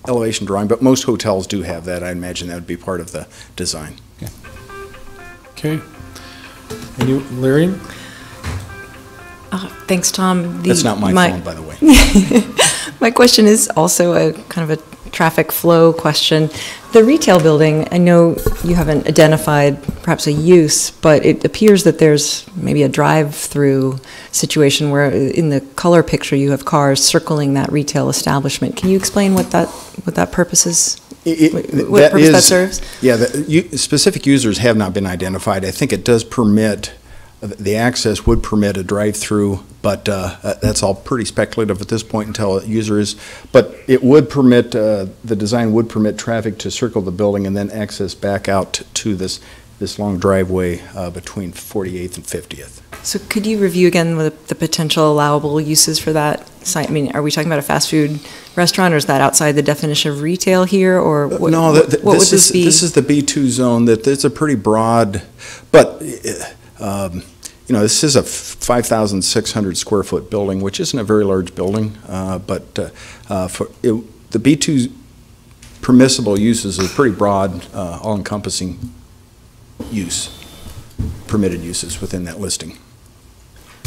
elevation drawing, but most hotels do have that. I imagine that would be part of the design. Okay. And you, Larian? Thanks, Tom. That's not my phone, by the way. My question is also a kind of a traffic flow question. The retail building, I know you haven't identified perhaps a use, but it appears that there's maybe a drive-through situation where in the color picture you have cars circling that retail establishment. Can you explain what that purpose is? What purpose that serves? Yeah, specific users have not been identified. I think it does permit, the access would permit a drive-through, but that's all pretty speculative at this point until a user is. But it would permit, the design would permit traffic to circle the building and then access back out to this long driveway between 48th and 50th. So could you review again the potential allowable uses for that site? I mean, are we talking about a fast food restaurant, or is that outside the definition of retail here, or what, no, what would this be? This is the B2 zone. That it's a pretty broad, but you know, this is a 5,600 square foot building, which isn't a very large building, but for the B2 permissible uses is pretty broad, all-encompassing permitted uses within that listing.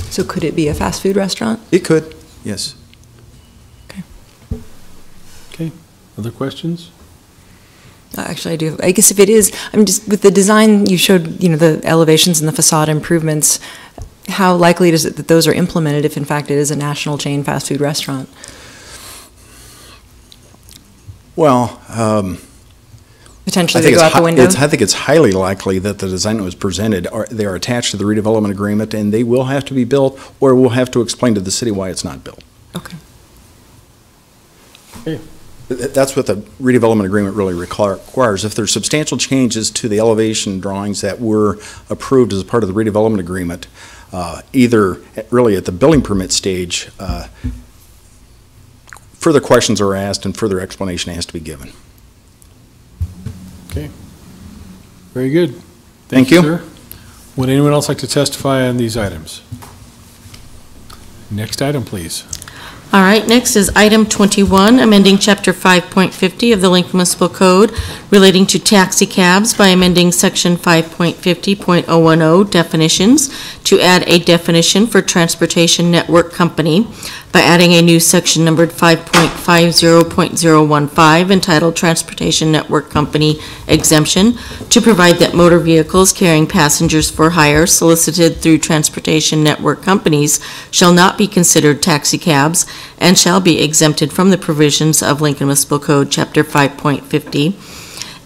So could it be a fast food restaurant? It could, yes. Okay. Other questions? Actually, I do. I guess if it is, I'm just, with the design you showed, you know, the elevations and the facade improvements, how likely is it that those are implemented if in fact it is a national chain fast food restaurant? Well, potentially they go out the window? I think it's highly likely that the design that was presented, they are attached to the redevelopment agreement, and they will have to be built, or we'll have to explain to the city why it's not built. Okay. Okay. That's what the redevelopment agreement really requires. If there's substantial changes to the elevation drawings that were approved as part of the redevelopment agreement, either really at the building permit stage, further questions are asked and further explanation has to be given. Okay. Very good. Thank you. Sir. Would anyone else like to testify on these items? Next item, please. All right, next is item 21, amending Chapter 5.50 of the Lincoln Municipal Code relating to taxi cabs by amending Section 5.50.010 definitions to add a definition for transportation network company by adding a new section numbered 5.50.015 entitled Transportation Network Company Exemption to provide that motor vehicles carrying passengers for hire solicited through transportation network companies shall not be considered taxi cabs and shall be exempted from the provisions of Lincoln Municipal Code Chapter 5.50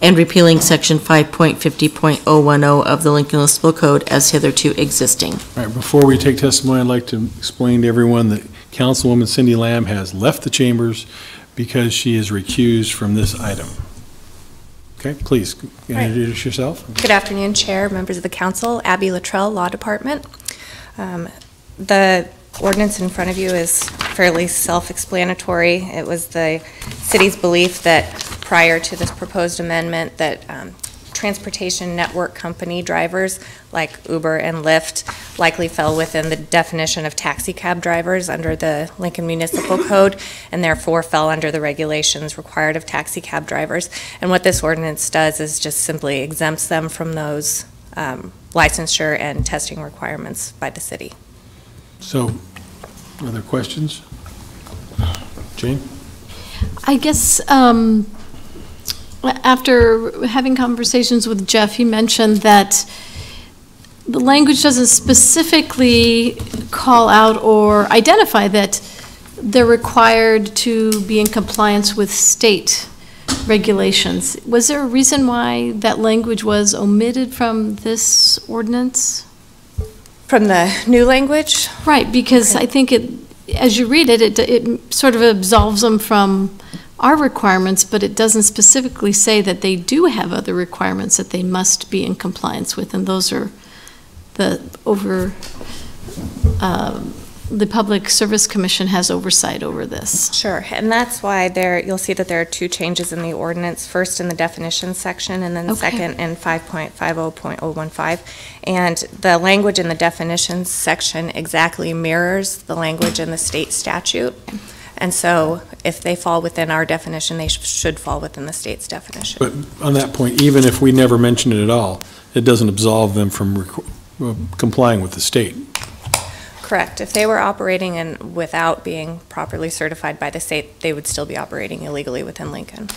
and repealing Section 5.50.010 of the Lincoln Municipal Code as hitherto existing. All right, before we take testimony, I'd like to explain to everyone that Councilwoman Cindy Lamb has left the chambers because she is recused from this item. Okay, please introduce yourself. Good afternoon, Chair, members of the council. Abby Luttrell, Law Department. The ordinance in front of you is fairly self-explanatory. It was the city's belief that prior to this proposed amendment that transportation network company drivers like Uber and Lyft likely fell within the definition of taxi cab drivers under the Lincoln Municipal Code and therefore fell under the regulations required of taxi cab drivers. And what this ordinance does is just simply exempts them from those licensure and testing requirements by the city. So, other questions? Jane? I guess after having conversations with Jeff, he mentioned that the language doesn't specifically call out or identify that they're required to be in compliance with state regulations. Was there a reason why that language was omitted from this ordinance? From the new language? Right, because I think it, as you read it, it sort of absolves them from our requirements, but it doesn't specifically say that they do have other requirements that they must be in compliance with, and those are the the Public Service Commission has oversight over this. Sure, and that's why you'll see that there are two changes in the ordinance, first in the definitions section and then second in 5.50.015. And the language in the definitions section exactly mirrors the language in the state statute. And so if they fall within our definition, they should fall within the state's definition. But on that point, even if we never mention it at all, it doesn't absolve them from complying with the state. Correct. If they were operating without being properly certified by the state, they would still be operating illegally within Lincoln.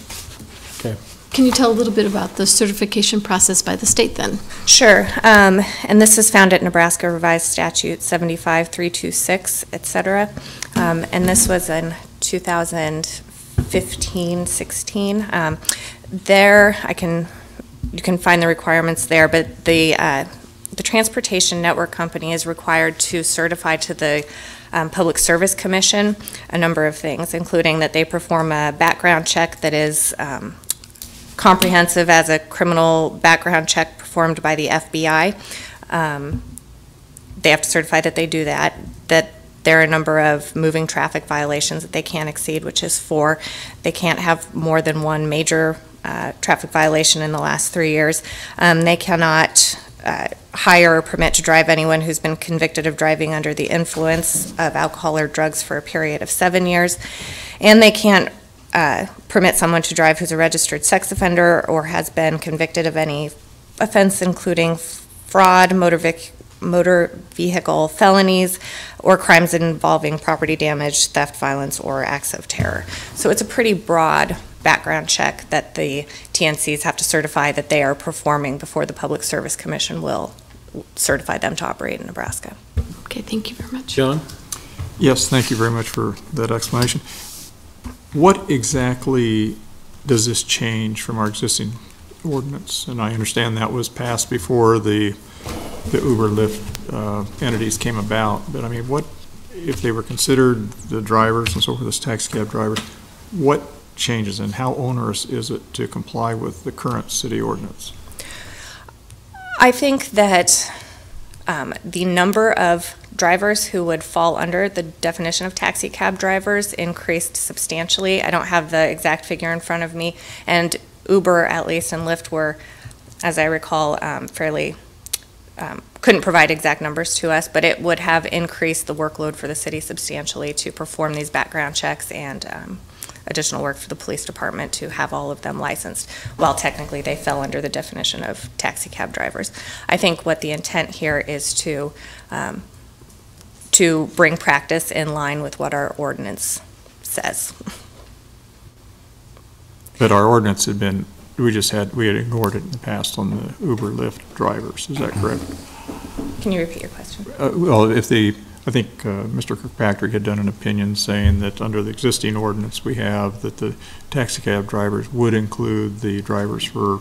Okay. Can you tell a little bit about the certification process by the state then? Sure. And this is found at Nebraska Revised Statute 75326, et cetera. And this was in 2015-16. There, you can find the requirements there, but the Transportation Network Company is required to certify to the Public Service Commission a number of things, including that they perform a background check that is comprehensive as a criminal background check performed by the FBI. They have to certify that they do that there are a number of moving traffic violations that they can't exceed, which is 4. They can't have more than one major traffic violation in the last 3 years. They cannot hire or permit to drive anyone who's been convicted of driving under the influence of alcohol or drugs for a period of 7 years. And they can't permit someone to drive who's a registered sex offender or has been convicted of any offense, including fraud, motor vehicle felonies, or crimes involving property damage, theft, violence, or acts of terror. So it's a pretty broad background check that the TNCs have to certify that they are performing before the Public Service Commission will certify them to operate in Nebraska. Okay, thank you very much. John? Yes, thank you very much for that explanation. What exactly does this change from our existing ordinance? And I understand that was passed before the Uber Lyft entities came about, but I mean, what if they were considered the drivers and so forth as taxi cab drivers, what changes and how onerous is it to comply with the current city ordinance? I think that The number of drivers who would fall under the definition of taxi cab drivers increased substantially. I don't have the exact figure in front of me, and Uber, at least, and Lyft were, as I recall, fairly, couldn't provide exact numbers to us, but it would have increased the workload for the city substantially to perform these background checks and additional work for the police department to have all of them licensed, while technically they fell under the definition of taxi cab drivers. I think what the intent here is to bring practice in line with what our ordinance says. But our ordinance had been, we had ignored it in the past on the Uber Lyft drivers, is that correct? Can you repeat your question? Well, I think Mr. Kirkpatrick had done an opinion saying that under the existing ordinance we have, that the taxi cab drivers would include the drivers for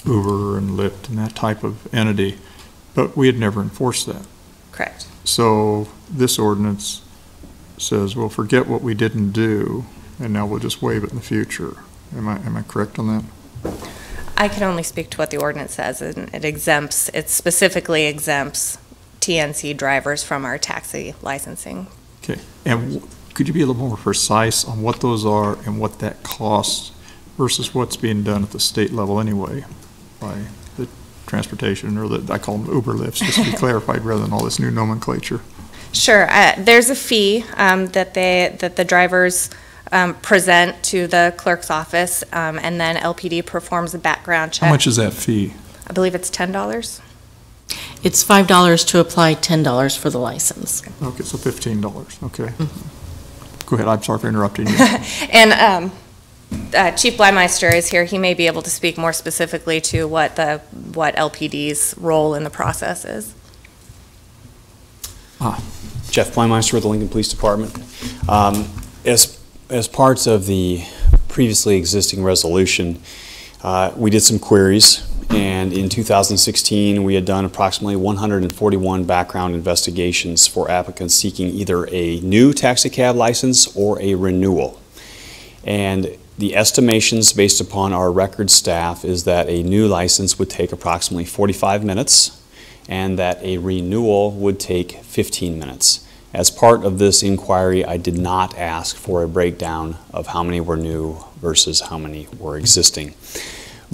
Uber and Lyft and that type of entity, but we had never enforced that. Correct. So this ordinance says, well, forget what we didn't do, and now we'll just waive it in the future. Am I correct on that? I can only speak to what the ordinance says, and it specifically exempts TNC drivers from our taxi licensing. Okay, and could you be a little more precise on what those are and what that costs versus what's being done at the state level anyway by the transportation, or I call them Uber Lyfts, just to be clarified rather than all this new nomenclature? Sure, there's a fee that the drivers present to the clerk's office, and then LPD performs a background check. How much is that fee? I believe it's $10. It's $5 to apply, $10 for the license. Okay, so $15, okay. Mm-hmm. Go ahead, I'm sorry for interrupting you. And Chief Bleimeister is here. He may be able to speak more specifically to what LPD's role in the process is. Jeff Bleimeister with the Lincoln Police Department. As parts of the previously existing resolution, we did some queries, and in 2016 we had done approximately 141 background investigations for applicants seeking either a new taxi cab license or a renewal. And the estimations based upon our record staff is that a new license would take approximately 45 minutes and that a renewal would take 15 minutes. As part of this inquiry, I did not ask for a breakdown of how many were new versus how many were existing.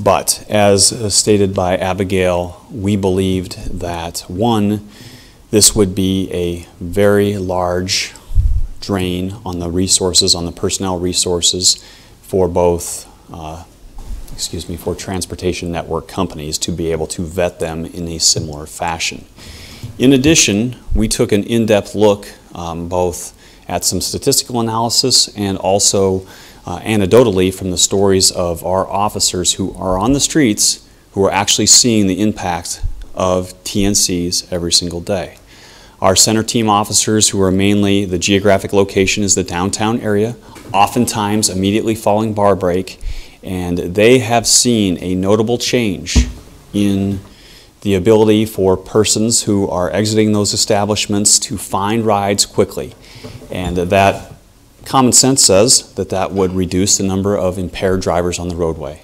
But as stated by Abigail, we believed that, one, this would be a very large drain on the resources, on the personnel resources for both, for transportation network companies to be able to vet them in a similar fashion. In addition, we took an in-depth look both at some statistical analysis and also anecdotally from the stories of our officers who are on the streets who are actually seeing the impact of TNCs every single day. Our center team officers, who are mainly, the geographic location is the downtown area, oftentimes immediately following bar break, and they have seen a notable change in the ability for persons who are exiting those establishments to find rides quickly. And that common sense says that that would reduce the number of impaired drivers on the roadway.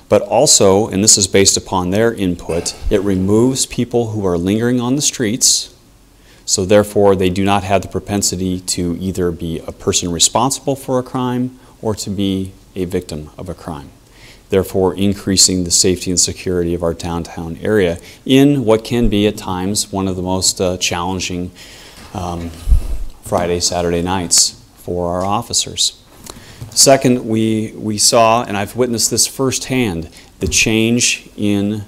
But also, and this is based upon their input, it removes people who are lingering on the streets, so therefore they do not have the propensity to either be a person responsible for a crime or to be a victim of a crime, therefore increasing the safety and security of our downtown area in what can be at times one of the most challenging Friday, Saturday nights for our officers. Second, we saw, and I've witnessed this firsthand, the change in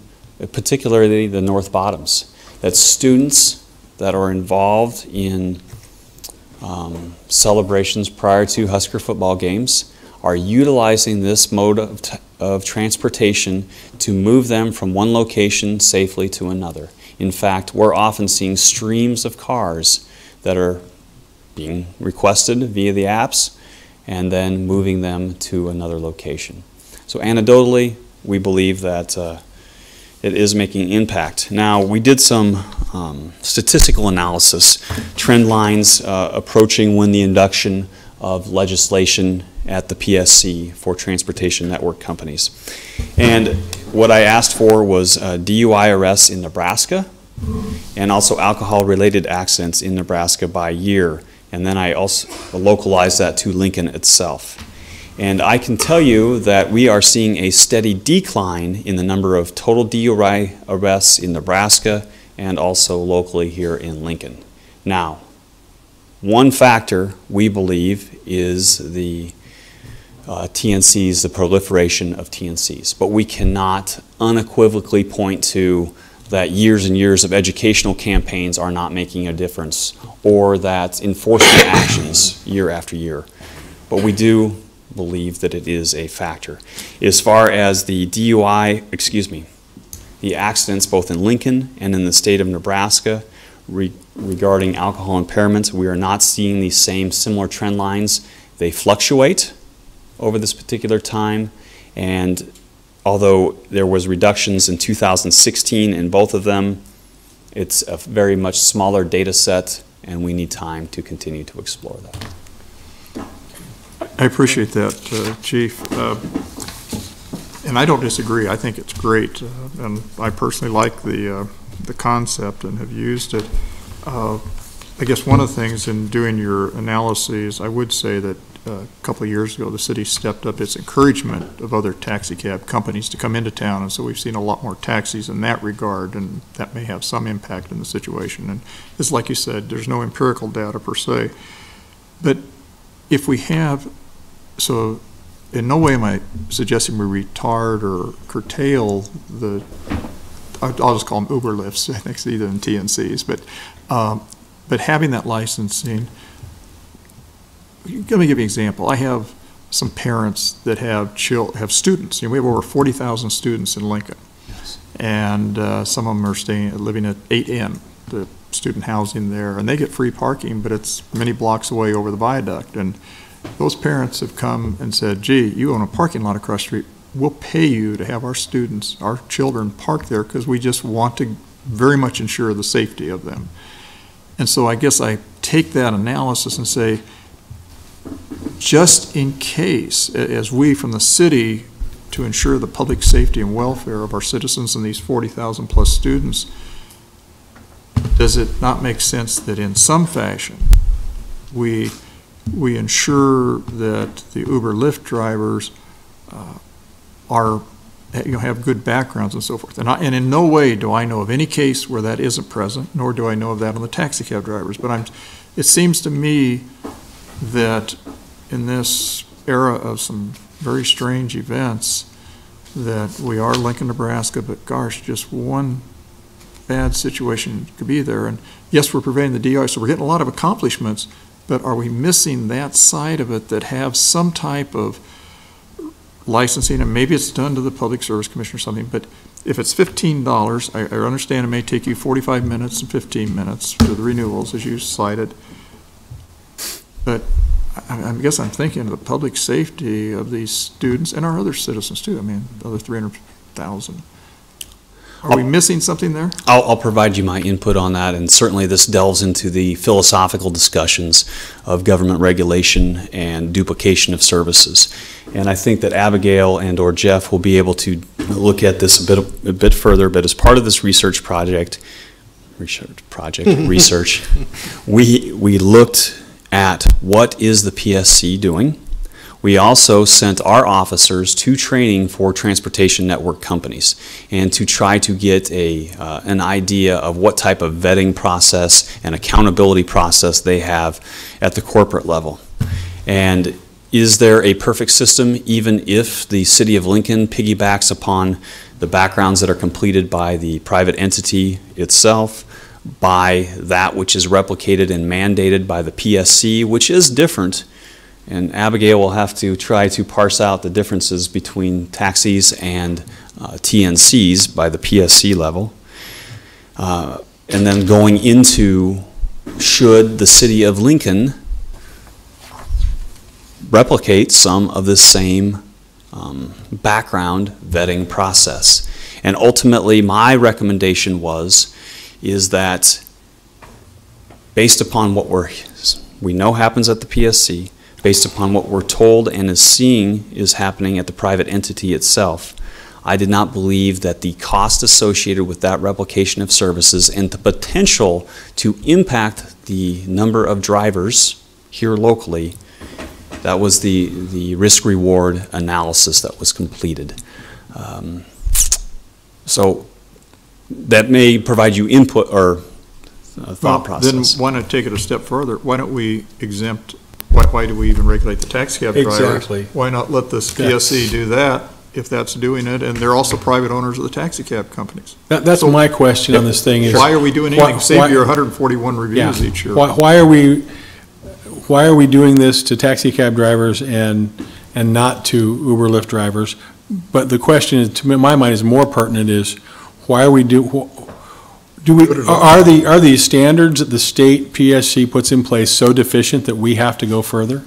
particularly the North Bottoms, that students that are involved in celebrations prior to Husker football games are utilizing this mode of transportation to move them from one location safely to another. In fact, we're often seeing streams of cars that are being requested via the apps and then moving them to another location. So anecdotally, we believe that it is making an impact. Now, we did some statistical analysis, trend lines approaching when the induction of legislation at the PSC for transportation network companies. And what I asked for was DUI arrests in Nebraska and also alcohol-related accidents in Nebraska by year. And then I also localized that to Lincoln itself. And I can tell you that we are seeing a steady decline in the number of total DUI arrests in Nebraska and also locally here in Lincoln. Now, one factor we believe is the TNCs, the proliferation of TNCs, but we cannot unequivocally point to that years and years of educational campaigns are not making a difference, or that enforcement actions year after year. But we do believe that it is a factor. As far as the the accidents both in Lincoln and in the state of Nebraska regarding alcohol impairments, we are not seeing these same similar trend lines. They fluctuate over this particular time, and although there was reductions in 2016 in both of them, it's a very much smaller data set, and we need time to continue to explore that. I appreciate that, Chief. And I don't disagree. I think it's great, and I personally like the concept and have used it. I guess one of the things in doing your analyses, I would say that a couple of years ago, the city stepped up its encouragement of other taxi cab companies to come into town, and so we've seen a lot more taxis in that regard, and that may have some impact in the situation. And it's like you said, there's no empirical data per se. But if we have, so in no way am I suggesting we retard or curtail the, I'll just call them Uber lifts, I think it's either in TNCs, but having that licensing, let me give you an example. I have some parents that have students. You know, we have over 40,000 students in Lincoln. Yes. And some of them are living at 8N, the student housing there, and they get free parking, but it's many blocks away over the viaduct. And those parents have come and said, gee, you own a parking lot across the street. We'll pay you to have our students, our children, park there because we just want to very much ensure the safety of them. And so I guess I take that analysis and say, just in case, as we from the city, to ensure the public safety and welfare of our citizens and these 40,000 plus students, does it not make sense that in some fashion we ensure that the Uber Lyft drivers have good backgrounds and so forth? And in no way do I know of any case where that isn't present, nor do I know of that on the taxi cab drivers. But it seems to me that in this era of some very strange events, that we are Lincoln, Nebraska, but gosh, just one bad situation could be there. And yes, we're preventing the DUI, so we're getting a lot of accomplishments, but are we missing that side of it that have some type of licensing? And maybe it's done to the Public Service Commission or something, but if it's $15, I understand it may take you 45 minutes and 15 minutes for the renewals, as you cited, but I guess I'm thinking of the public safety of these students and our other citizens too. I mean, the other 300,000. Are we missing something there? I'll provide you my input on that, and certainly this delves into the philosophical discussions of government regulation and duplication of services. And I think that Abigail and or Jeff will be able to look at this a bit further, but as part of this research, we looked at what is the PSC doing. We also sent our officers to training for transportation network companies and to try to get an idea of what type of vetting process and accountability process they have at the corporate level. And is there a perfect system even if the City of Lincoln piggybacks upon the backgrounds that are completed by the private entity itself, by that which is replicated and mandated by the PSC, which is different? And Abigail will have to try to parse out the differences between taxis and TNCs by the PSC level. And then going into, should the City of Lincoln replicate some of the same background vetting process? And ultimately, my recommendation is that based upon what we know happens at the PSC, based upon what we're told and is seeing is happening at the private entity itself, I did not believe that the cost associated with that replication of services and the potential to impact the number of drivers here locally, that was the risk-reward analysis that was completed. So that may provide you input or thought process. Then why not take it a step further? Why don't we exempt, why do we even regulate the taxi cab drivers? Exactly. Why not let the PSC do that if that's doing it? And they're also private owners of the taxi cab companies. That's my question on this thing is. Why are we doing anything? Save your 141 reviews each year. Why are we doing this to taxi cab drivers and not to Uber Lyft drivers? But the question is, to my mind, is more pertinent is, why are we are the standards that the state PSC puts in place so deficient that we have to go further?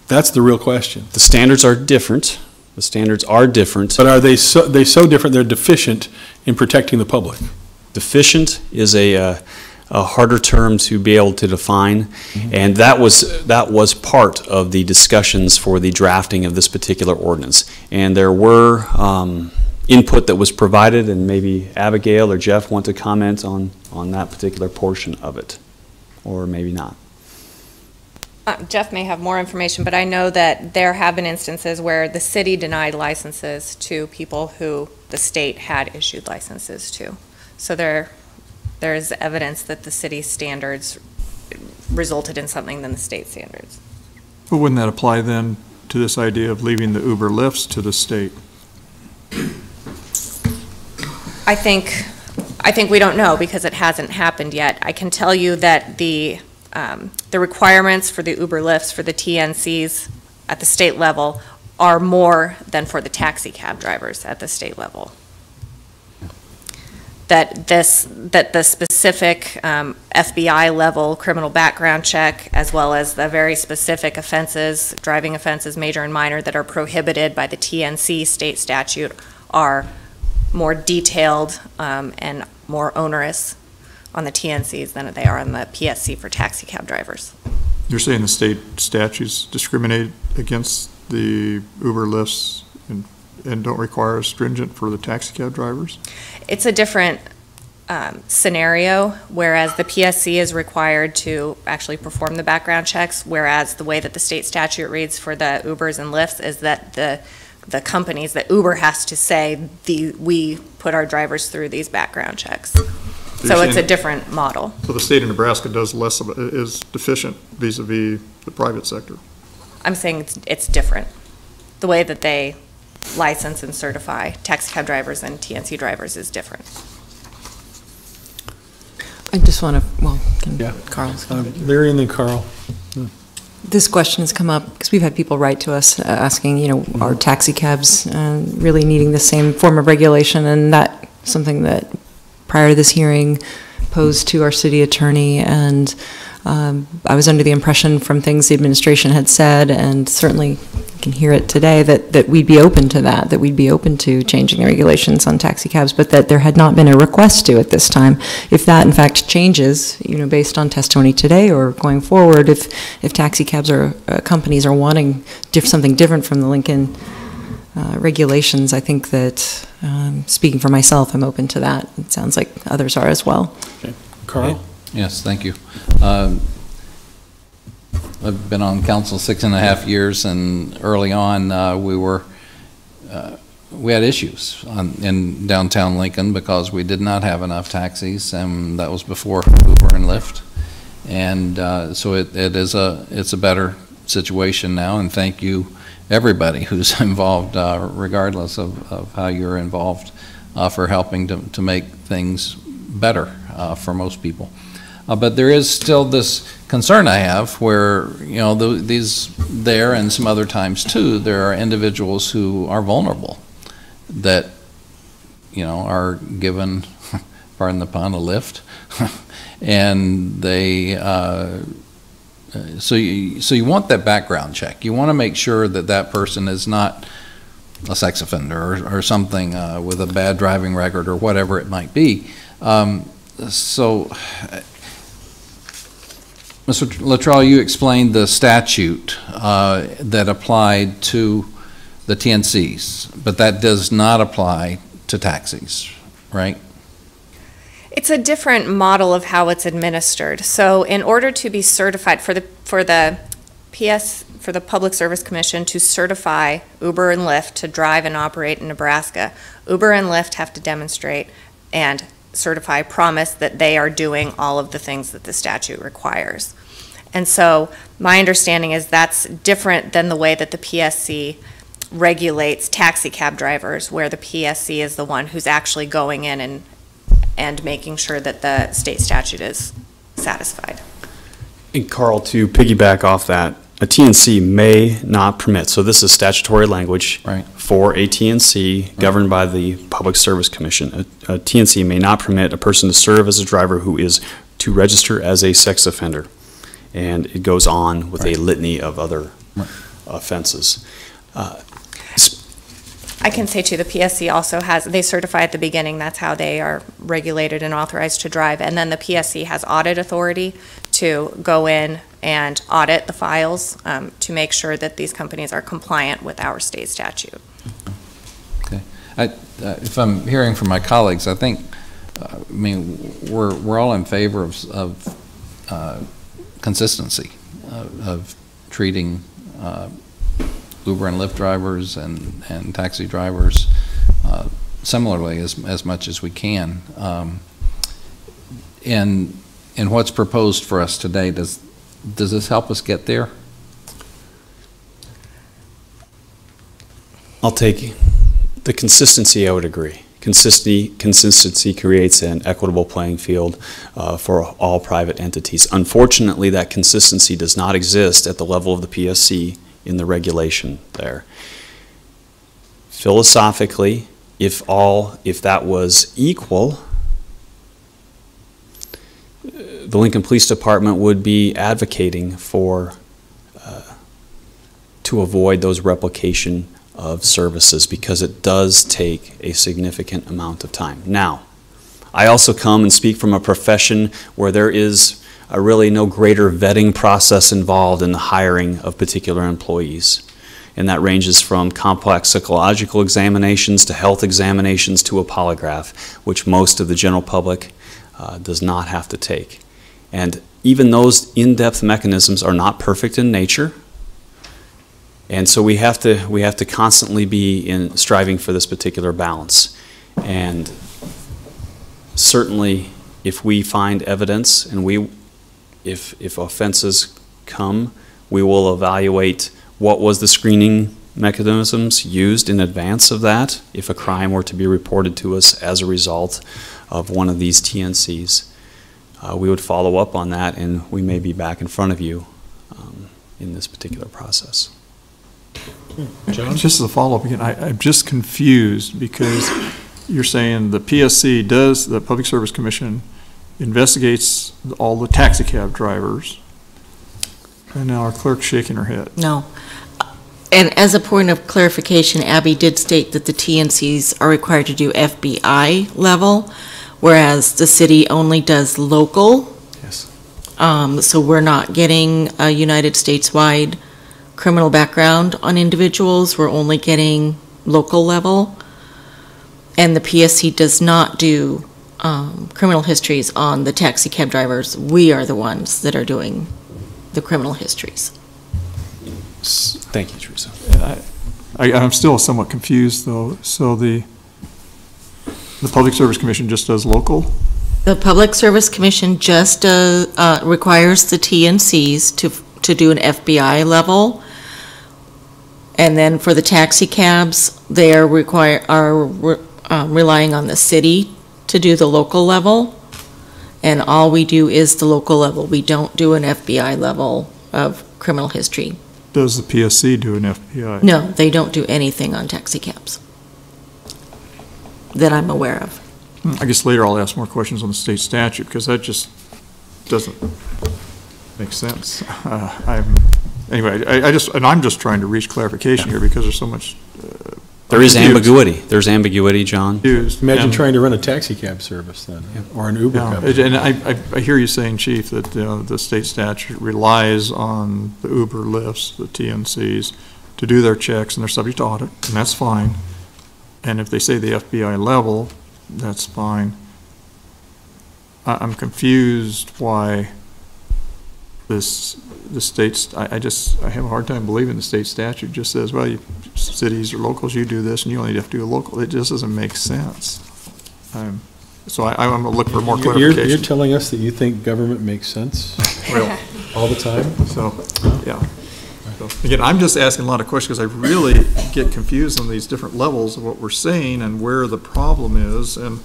That's the real question. The standards are different. The standards are different. But are they so different they're deficient in protecting the public? Deficient is a harder term to be able to define, and that was part of the discussions for the drafting of this particular ordinance. And there were input that was provided, and maybe Abigail or Jeff want to comment on that particular portion of it, or maybe not. Jeff may have more information, but I know that there have been instances where the city denied licenses to people who the state had issued licenses to. So there is evidence that the city's standards resulted in something than the state standards. But wouldn't that apply then to this idea of leaving the Uber Lyfts to the state? I think we don't know because it hasn't happened yet. I can tell you that the requirements for the Uber Lyfts for the TNCs at the state level are more than for the taxi cab drivers at the state level. That the specific FBI level criminal background check, as well as the very specific offenses, driving offenses, major and minor, that are prohibited by the TNC state statute are more detailed and more onerous on the TNCs than they are on the PSC for taxi cab drivers. You're saying the state statutes discriminate against the Uber Lyfts and don't require as stringent for the taxi cab drivers? It's a different scenario, whereas the PSC is required to actually perform the background checks, whereas the way that the state statute reads for the Ubers and Lyfts is that the companies, that Uber has to say, we put our drivers through these background checks. So it's a different model. So the state of Nebraska does less of it, is deficient vis-a-vis the private sector? I'm saying it's different. The way that they license and certify taxi cab drivers and TNC drivers is different. I just want to, Carl's Larry and then Carl. This question has come up because we've had people write to us asking, are taxi cabs really needing the same form of regulation? And that's something that prior to this hearing posed to our city attorney, and I was under the impression from things the administration had said, and certainly you can hear it today, that we'd be open to that we'd be open to changing the regulations on taxi cabs, but that there had not been a request to at this time. If that in fact changes, based on testimony today or going forward, if taxi cabs or companies are wanting something different from the Lincoln regulations, I think that, speaking for myself, I'm open to that. It sounds like others are as well. Okay. Carl? Yes, thank you. I've been on council 6.5 years, and early on we had issues in downtown Lincoln because we did not have enough taxis, and that was before Uber and Lyft. And so it's a better situation now, and thank you everybody who's involved, regardless of how you're involved, for helping to make things better for most people. But there is still this concern I have where, there and some other times too, there are individuals who are vulnerable that, are given, pardon the pun, a lift, and they, so you want that background check. You want to make sure that that person is not a sex offender or something with a bad driving record or whatever it might be. So, Mr. Luttrell, you explained the statute that applied to the TNCs, but that does not apply to taxis, right? It's a different model of how it's administered. So in order to be certified for the Public Service Commission to certify Uber and Lyft to drive and operate in Nebraska, Uber and Lyft have to demonstrate and certify, promise that they are doing all of the things that the statute requires. And so my understanding is that's different than the way that the PSC regulates taxi cab drivers, where the PSC is the one who's actually going in and making sure that the state statute is satisfied. And Carl, to piggyback off that, a TNC may not permit, so this is statutory language for a TNC governed by the Public Service Commission. A TNC may not permit a person to serve as a driver who is to register as a sex offender. And it goes on with a litany of other offenses. I can say too, the PSC also has, they certify at the beginning, that's how they are regulated and authorized to drive. And then the PSC has audit authority to go in and audit the files to make sure that these companies are compliant with our state statute. Okay. If I'm hearing from my colleagues, I think, I mean, we're all in favor of consistency of treating Uber and Lyft drivers and taxi drivers similarly as much as we can. In what's proposed for us today, does this help us get there? I'll take the consistency. I would agree. Consistency creates an equitable playing field for all private entities. Unfortunately, that consistency does not exist at the level of the PSC in the regulation there. Philosophically, if that was equal, the Lincoln Police Department would be advocating for to avoid those replication of services, because it does take a significant amount of time. Now, I also come and speak from a profession where there is really no greater vetting process involved in the hiring of particular employees. And that ranges from complex psychological examinations to health examinations to a polygraph, which most of the general public does not have to take. And even those in-depth mechanisms are not perfect in nature. And so we have to constantly be striving for this particular balance. And certainly, if we find evidence and if offenses come, we will evaluate what was the screening mechanisms used in advance of that, if a crime were to be reported to us as a result of one of these TNCs. We would follow up on that, and we may be back in front of you in this particular process. John? Just as a follow-up again, I'm just confused because you're saying the PSC does, the Public Service Commission investigates all the taxi cab drivers, and now our clerk's shaking her head. No. And as a point of clarification, Abby did state that the TNCs are required to do FBI level, whereas the city only does local. Yes. So we're not getting a United States-wide criminal background on individuals. We're only getting local level. And the PSC does not do criminal histories on the taxi cab drivers. We are the ones that are doing the criminal histories. Thank you, Teresa. I'm still somewhat confused, though. So the Public Service Commission just does local? The Public Service Commission just requires the TNCs to do an FBI level. And then for the taxi cabs, they are relying on the city to do the local level. And all we do is the local level. We don't do an FBI level of criminal history. Does the PSC do an FBI? No, they don't do anything on taxi cabs that I'm aware of. I guess later I'll ask more questions on the state statute, because that just doesn't make sense. Anyway, I'm just trying to reach clarification here because there's so much. There is ambiguity. There's ambiguity, John. Imagine trying to run a taxi cab service then, or an Uber cab. And I hear you saying, Chief, that the state statute relies on the Uber lifts, the TNCs, to do their checks, and they're subject to audit, and that's fine. And if they say the FBI level, that's fine. I'm confused why the state's, I have a hard time believing the state statute just says, well, cities or locals, you do this, and you only have to do a local. It just doesn't make sense. So I'm going to look for more clarification. You're telling us that you think government makes sense? Well, all the time? So, yeah. So, again, I'm just asking a lot of questions because I really get confused on these different levels of what we're saying and where the problem is. And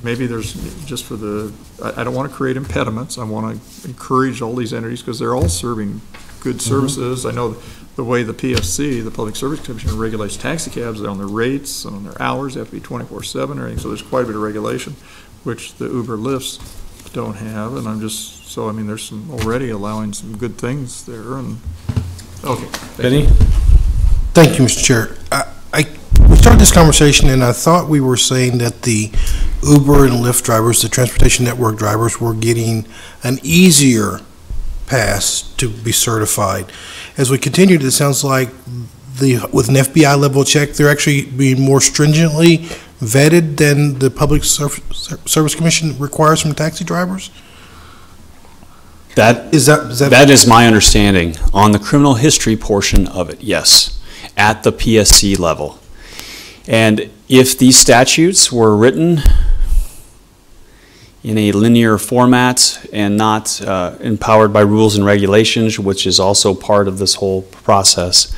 maybe there's just for the, I don't want to create impediments. I want to encourage all these entities because they're all serving good services. I know the way the PSC, the Public Service Commission, regulates taxi cabs, they're on their rates, on their hours, they have to be 24/7 or anything. So there's quite a bit of regulation, which the Uber Lyfts don't have. And I'm just, so I mean, there's some already allowing some good things there. And okay. Benny? Thank you, Mr. Chair. We started this conversation, and I thought we were saying that the Uber and Lyft drivers, the transportation network drivers, were getting an easier pass to be certified. As we continue, it sounds like with an FBI level check, they're actually being more stringently vetted than the Public Service Commission requires from taxi drivers? That is my understanding on the criminal history portion of it, yes, at the PSC level. And if these statutes were written in a linear format and not empowered by rules and regulations, which is also part of this whole process,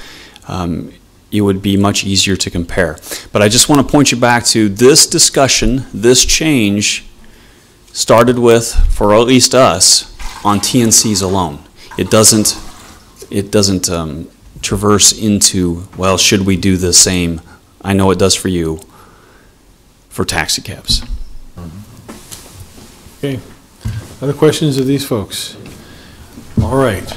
it would be much easier to compare. But I just want to point you back to this discussion, this change started with, for at least us, on TNCs alone. It doesn't traverse into, well, should we do the same? I know it does for you, for taxi cabs. Okay. Other questions of these folks? All right.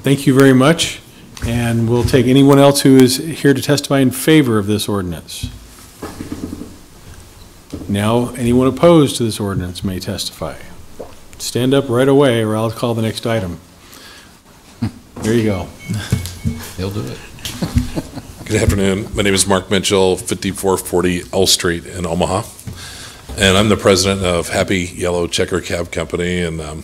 Thank you very much. And we'll take anyone else who is here to testify in favor of this ordinance. Now, anyone opposed to this ordinance may testify. Stand up right away or I'll call the next item. There you go. He'll do it. Good afternoon. My name is Mark Mitchell, 5440 L Street in Omaha. And I'm the president of Happy Yellow Checker Cab Company, and I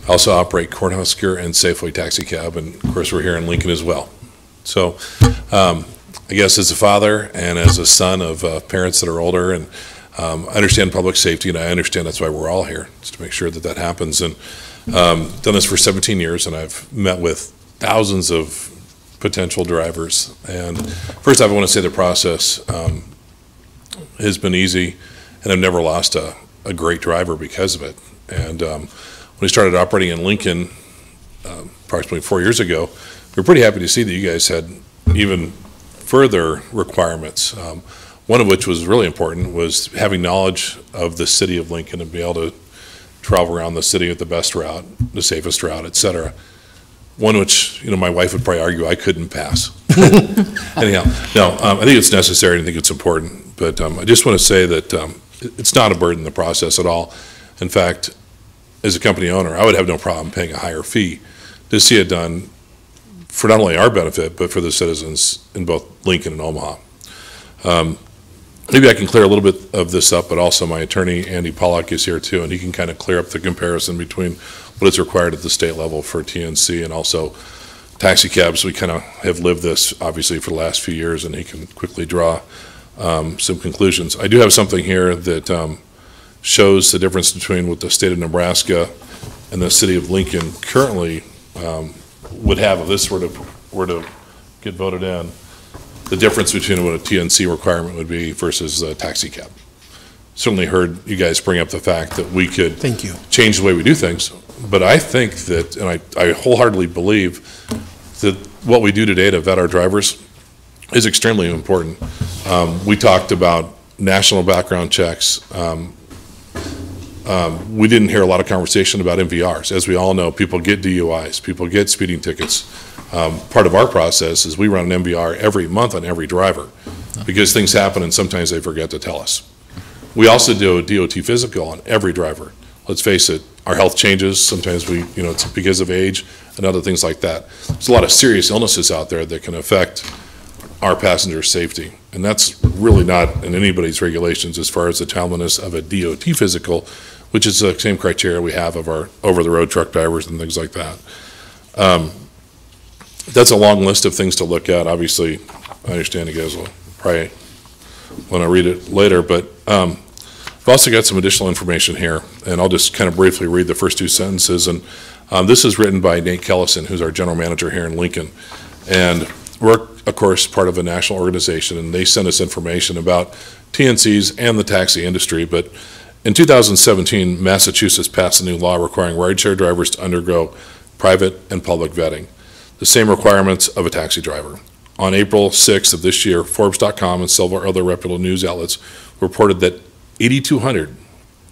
also operate Cornhusker and Safeway Taxi Cab, and of course we're here in Lincoln as well. So I guess as a father and as a son of parents that are older, and I understand public safety, and I understand that's why we're all here, just to make sure that that happens. And done this for 17 years, and I've met with thousands of potential drivers. And first I want to say the process has been easy, and I've never lost a great driver because of it. And when we started operating in Lincoln approximately 4 years ago, we were pretty happy to see that you guys had even further requirements. One of which was really important was having knowledge of the city of Lincoln and be able to travel around the city with the best route, the safest route, et cetera. One which, my wife would probably argue I couldn't pass. Anyhow, no, I think it's necessary and I think it's important. But I just want to say that it's not a burden, the process at all. In fact, as a company owner, I would have no problem paying a higher fee to see it done for not only our benefit, but for the citizens in both Lincoln and Omaha. Maybe I can clear a little bit of this up, but also my attorney, Andy Pollack, is here too, and he can kind of clear up the comparison between what is required at the state level for TNC and also taxi cabs. We kind of have lived this, obviously, for the last few years, and he can quickly draw some conclusions. I do have something here that shows the difference between what the state of Nebraska and the city of Lincoln currently would have if this were to get voted in. The difference between what a TNC requirement would be versus a taxi cab. Certainly heard you guys bring up the fact that we could change the way we do things, but I think that, and I wholeheartedly believe that what we do today to vet our drivers is extremely important. We talked about national background checks. We didn't hear a lot of conversation about MVRs. As we all know, people get DUIs, people get speeding tickets. Part of our process is we run an MVR every month on every driver because things happen and sometimes they forget to tell us. We also do a DOT physical on every driver. Let's face it, our health changes. Sometimes it's because of age and other things like that. There's a lot of serious illnesses out there that can affect our passengers' safety. And that's really not in anybody's regulations as far as the timeliness of a DOT physical, which is the same criteria we have of our over-the-road truck drivers and things like that. That's a long list of things to look at. Obviously, I understand you guys will probably want to read it later, but I've also got some additional information here, and I'll just kind of briefly read the first two sentences. And this is written by Nate Kellison, who's our general manager here in Lincoln. And we're, of course, part of a national organization, and they send us information about TNCs and the taxi industry. But in 2017, Massachusetts passed a new law requiring rideshare drivers to undergo private and public vetting, the same requirements of a taxi driver. On April 6th of this year, Forbes.com and several other reputable news outlets reported that 8,200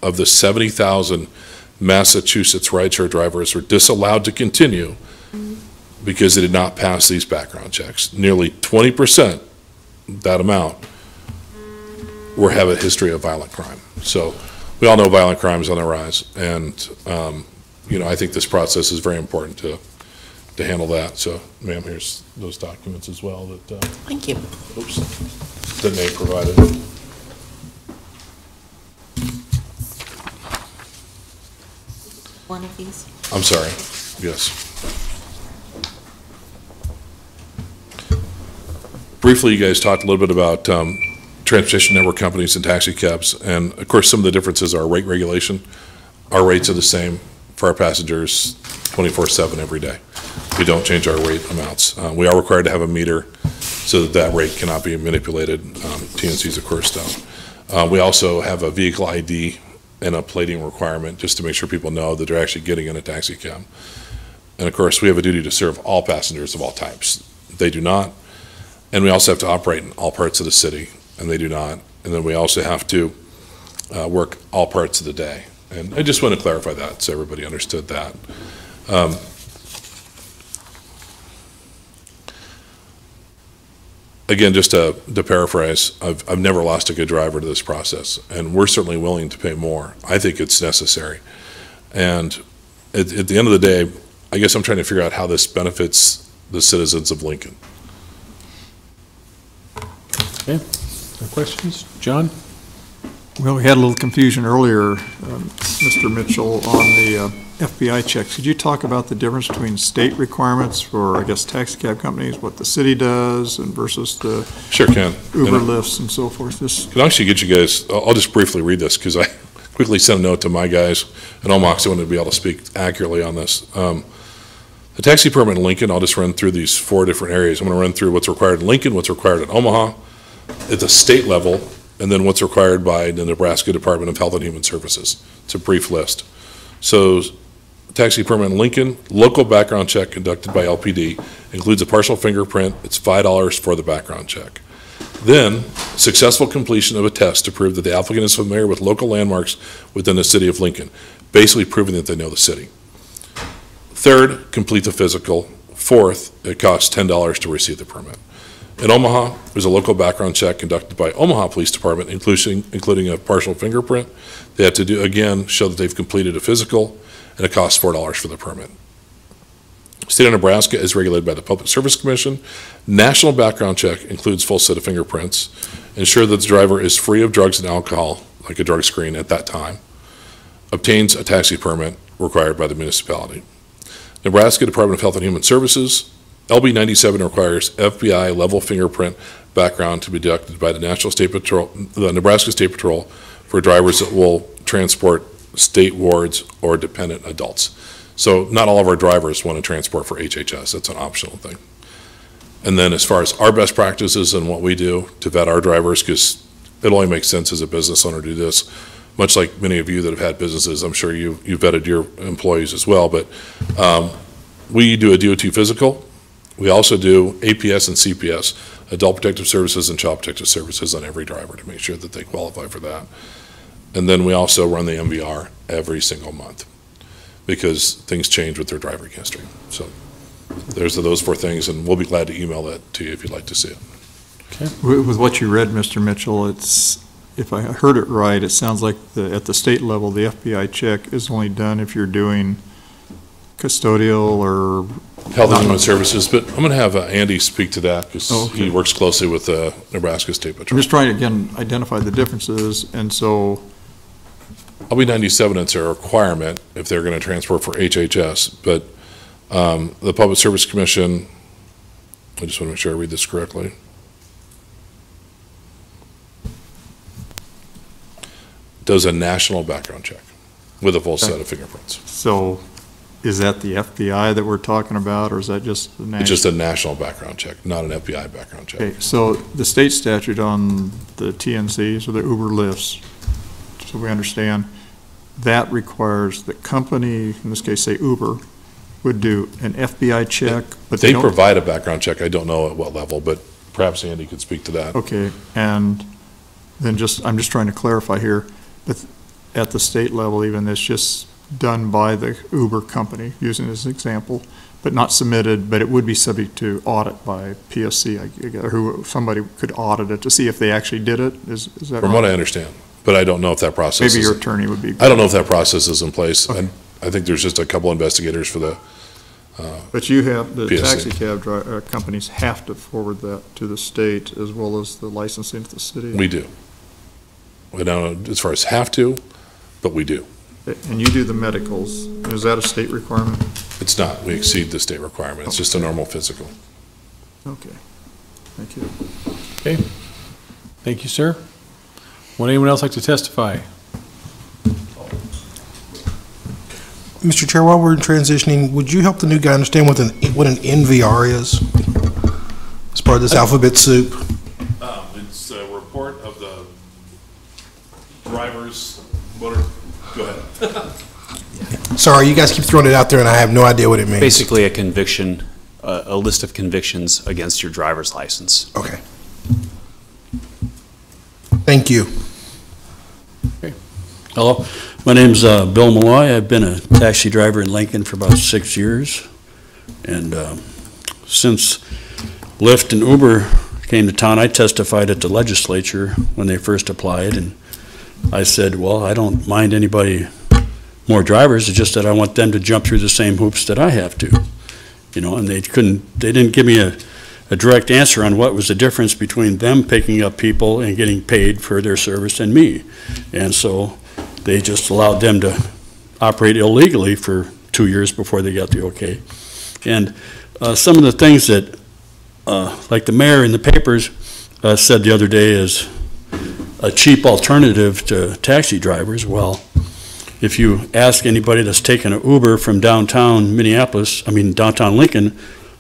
of the 70,000 Massachusetts rideshare drivers were disallowed to continue because they did not pass these background checks. Nearly 20%, that amount, have a history of violent crime. So we all know violent crime is on the rise, and I think this process is very important to handle that. So, ma'am, here's those documents as well that. Thank you. That Nate provided. One of these. I'm sorry. Yes. Briefly, you guys talked a little bit about transportation network companies and taxi cabs, and of course some of the differences are rate regulation. Our rates are the same for our passengers 24/7 every day. We don't change our rate amounts. We are required to have a meter so that rate cannot be manipulated. TNCs, of course, don't. We also have a vehicle ID and a plating requirement just to make sure people know that they're actually getting in a taxi cab. And of course, we have a duty to serve all passengers of all types. They do not. And we also have to operate in all parts of the city, and they do not. And then we also have to work all parts of the day. And I just want to clarify that so everybody understood that. Again, just to paraphrase, I've never lost a good driver to this process, and we're certainly willing to pay more. I think it's necessary. And at the end of the day, I guess I'm trying to figure out how this benefits the citizens of Lincoln. Okay, no questions? John? Well, we had a little confusion earlier, Mr. Mitchell, on the FBI checks. Could you talk about the difference between state requirements for, I guess, taxi cab companies, what the city does, and versus the Sure can. Uber lifts and so forth? Can I actually get you guys, I'll just briefly read this because I quickly sent a note to my guys in Omaha because I wanted to be able to speak accurately on this. The taxi permit in Lincoln, I'll just run through these 4 different areas. I'm going to run through what's required in Lincoln, what's required in Omaha, at the state level, and then what's required by the Nebraska Department of Health and Human Services. It's a brief list. So, taxi permit in Lincoln, local background check conducted by LPD, includes a partial fingerprint. It's $5 for the background check. Then, successful completion of a test to prove that the applicant is familiar with local landmarks within the city of Lincoln, basically proving that they know the city. Third, complete the physical. Fourth, it costs $10 to receive the permit. In Omaha, there's a local background check conducted by Omaha Police Department, including a partial fingerprint. They have to do, again, show that they've completed a physical, and it costs $4 for the permit. State of Nebraska is regulated by the Public Service Commission. National background check includes full set of fingerprints. Ensure that the driver is free of drugs and alcohol, like a drug screen at that time. Obtains a taxi permit required by the municipality. Nebraska Department of Health and Human Services, LB 97 requires FBI level fingerprint background to be deducted by the Nebraska State Patrol for drivers that will transport state wards or dependent adults. So not all of our drivers want to transport for HHS. That's an optional thing. And then as far as our best practices and what we do to vet our drivers, because it only makes sense as a business owner to do this, much like many of you that have had businesses, I'm sure you vetted your employees as well, but we do a DOT physical. We also do APS and CPS, Adult Protective Services and Child Protective Services on every driver to make sure that they qualify for that. And then we also run the MVR every single month because things change with their driving history. So there's those 4 things, and we'll be glad to email that to you if you'd like to see it. Okay. With what you read, Mr. Mitchell, if I heard it right, it sounds like at the state level, the FBI check is only done if you're doing custodial or Health and Human Services, but I'm going to have Andy speak to that because he works closely with the Nebraska State Patrol. I'm just trying to, again, identify the differences, and so... LB97, it's a requirement if they're going to transport for HHS, but the Public Service Commission, I just want to make sure I read this correctly. Does a national background check with a full set of fingerprints. So is that the FBI that we're talking about, or is that just the national? It's just a national background check, not an FBI background check. Okay, so the state statute on the TNCs, or the Uber lifts, so we understand, that requires the company, in this case, say Uber, would do an FBI check, but they provide a background check. I don't know at what level, but perhaps Andy could speak to that. Okay, and then I'm just trying to clarify here, but at the state level even, it's just done by the Uber company, using this example, but not submitted, but it would be subject to audit by PSC, or who somebody could audit it to see if they actually did it. Is that right? From what I understand, but I don't know if that process Maybe your attorney would be. I don't know if that process is in place. Okay. I think there's just a couple investigators for the But you have, the PSC. taxi cab companies have to forward that to the state as well as the licensing to the city? We do. We don't, as far as have to, but we do. And you do the medicals. Is that a state requirement? It's not. We exceed the state requirement. It's just a normal physical. Okay. Thank you. Okay. Thank you, sir. Would anyone else like to testify? Mr. Chair, while we're transitioning, would you help the new guy understand what an NVR is? As part of this alphabet soup? It's a report of the driver's motor. Go ahead. Sorry, you guys keep throwing it out there and I have no idea what it means. Basically a conviction, a list of convictions against your driver's license. Okay. Thank you. Okay. Hello, my name's Bill Malloy. I've been a taxi driver in Lincoln for about 6 years. And since Lyft and Uber came to town, I testified at the legislature when they first applied. And I said, well, I don't mind anybody more drivers. It's just that I want them to jump through the same hoops that I have to. You know, and they didn't give me a direct answer on what was the difference between them picking up people and getting paid for their service and me. And so they just allowed them to operate illegally for 2 years before they got the okay. And some of the things that, like the mayor in the papers said the other day is a cheap alternative to taxi drivers. Well, if you ask anybody that's taken an Uber from downtown downtown Lincoln,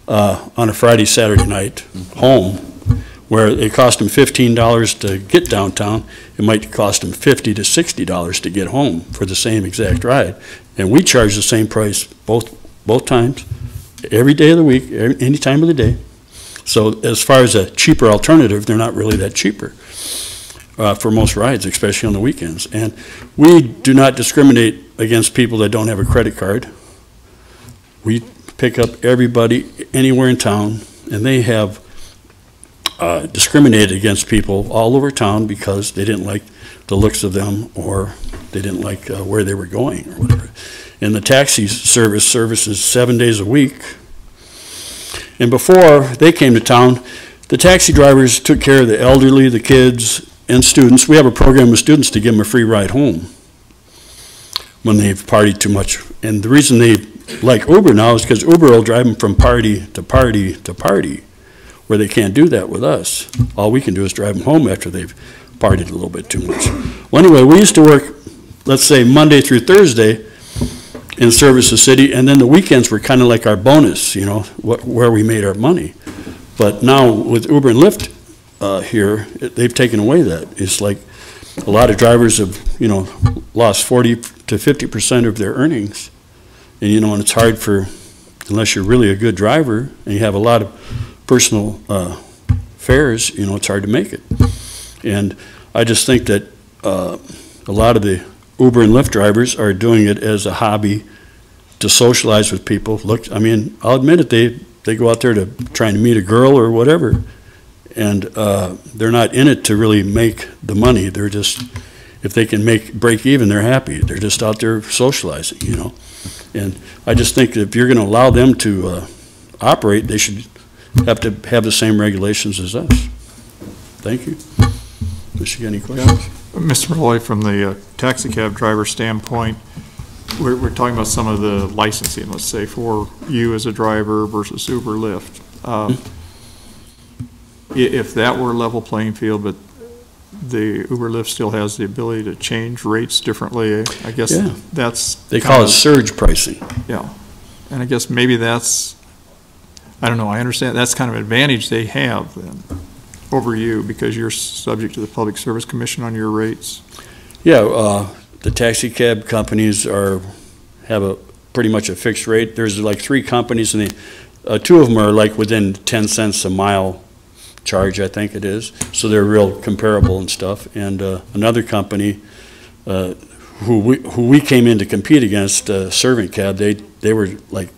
on a Friday, Saturday night home, where it cost them $15 to get downtown, it might cost them $50 to $60 to get home for the same exact ride. And we charge the same price both times, every day of the week, any time of the day. So as far as a cheaper alternative, they're not really that cheaper for most rides, especially on the weekends. And we do not discriminate against people that don't have a credit card. We pick up everybody anywhere in town, and they have discriminated against people all over town because they didn't like the looks of them, or they didn't like where they were going or whatever. And the taxi services 7 days a week. And before they came to town, the taxi drivers took care of the elderly, the kids, and students. We have a program with students to give them a free ride home when they've partied too much. And the reason they like Uber now is because Uber will drive them from party to party to party, where they can't do that with us. All we can do is drive them home after they've partied a little bit too much. Well, anyway, we used to work, let's say, Monday through Thursday in service of the city, and then the weekends were kind of like our bonus, you know, where we made our money. But now with Uber and Lyft here, they've taken away that. It's like a lot of drivers have, you know, lost 40 to 50% of their earnings. And, you know, and it's hard unless you're really a good driver and you have a lot of personal fares, you know, it's hard to make it. And I just think that a lot of the Uber and Lyft drivers are doing it as a hobby to socialize with people. Look, I mean, I'll admit it, they go out there to trying to meet a girl or whatever, And they're not in it to really make the money. They're just, if they can break even, they're happy. They're just out there socializing, you know. And I just think that if you're going to allow them to operate, they should have to have the same regulations as us. Thank you. Unless you got any questions? Mr. Malloy, from the taxi cab driver standpoint, we're talking about some of the licensing, let's say, for you as a driver versus Uber, Lyft. If that were a level playing field, but the Uber Lyft still has the ability to change rates differently, I guess that's... They call it surge pricing. Yeah. And I guess maybe that's, I don't know, I understand that's kind of an advantage they have then over you because you're subject to the Public Service Commission on your rates. Yeah, the taxi cab companies have pretty much a fixed rate. There's like 3 companies, and two of them are like within 10 cents a mile charge, I think it is. So they're real comparable and stuff. And another company who we came in to compete against, Servant Cab, they were like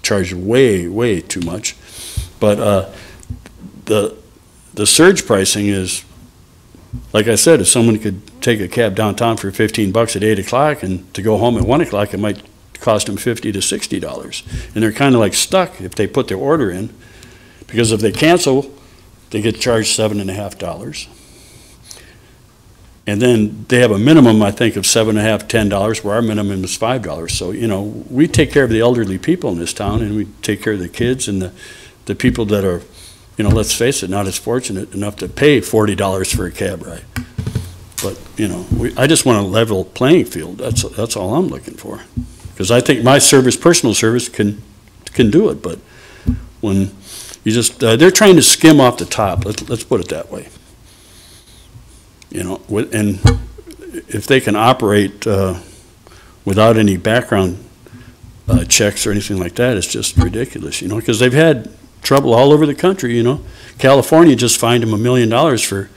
charged way too much. But the surge pricing is, like I said, if someone could take a cab downtown for $15 at 8 o'clock and to go home at 1 o'clock, it might cost them $50 to $60. And they're kind of like stuck if they put their order in, because if they cancel, they get charged $7.50. And then they have a minimum, I think, of $7.50, $10, where our minimum is $5. So, you know, we take care of the elderly people in this town, and we take care of the kids and the people that are, you know, let's face it, not as fortunate enough to pay $40 for a cab ride. But, you know, I just want a level playing field. That's all I'm looking for. Because I think my service, personal service, can do it. But when you just, they're trying to skim off the top. Let's put it that way. You know, and if they can operate without any background checks or anything like that, it's just ridiculous, you know, because they've had trouble all over the country, you know. California just fined them $1 million for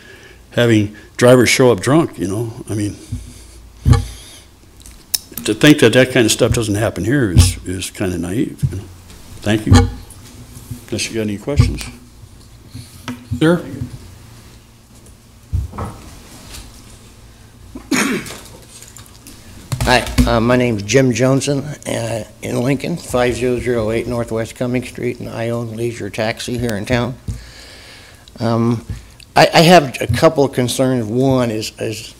having drivers show up drunk, you know. I mean, to think that kind of stuff doesn't happen here is kind of naive, you know. Thank you. Unless you got any questions. Sir? Hi, my name's Jim Johnson in Lincoln, 5008 Northwest Cumming Street, and I own Leisure Taxi here in town. I have a couple of concerns. One is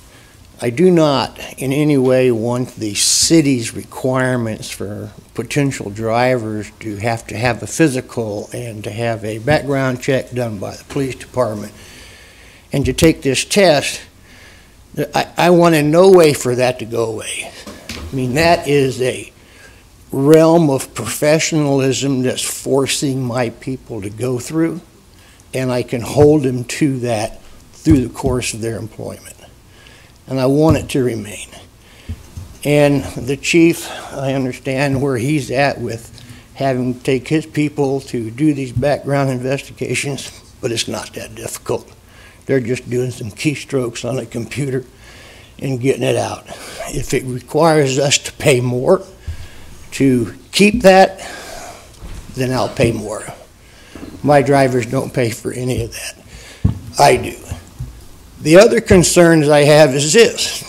I do not in any way want the city's requirements for potential drivers to have a physical and to have a background check done by the police department and to take this test. I want in no way for that to go away. I mean, that is a realm of professionalism that's forcing my people to go through, and I can hold them to that through the course of their employment. And I want it to remain. And the chief, I understand where he's at with having to take his people to do these background investigations, but it's not that difficult. They're just doing some keystrokes on a computer and getting it out. If it requires us to pay more to keep that, then I'll pay more. My drivers don't pay for any of that. I do. The other concerns I have is this.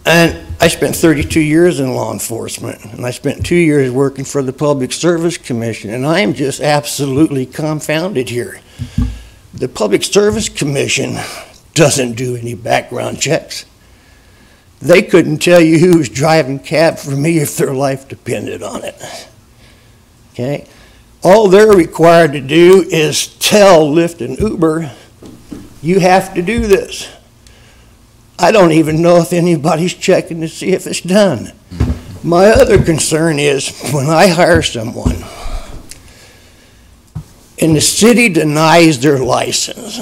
And I spent 32 years in law enforcement, and I spent 2 years working for the Public Service Commission, and I am just absolutely confounded here. The Public Service Commission doesn't do any background checks. They couldn't tell you who was driving cab for me if their life depended on it. Okay? All they're required to do is tell Lyft and Uber, you have to do this. I don't even know if anybody's checking to see if it's done. My other concern is when I hire someone and the city denies their license,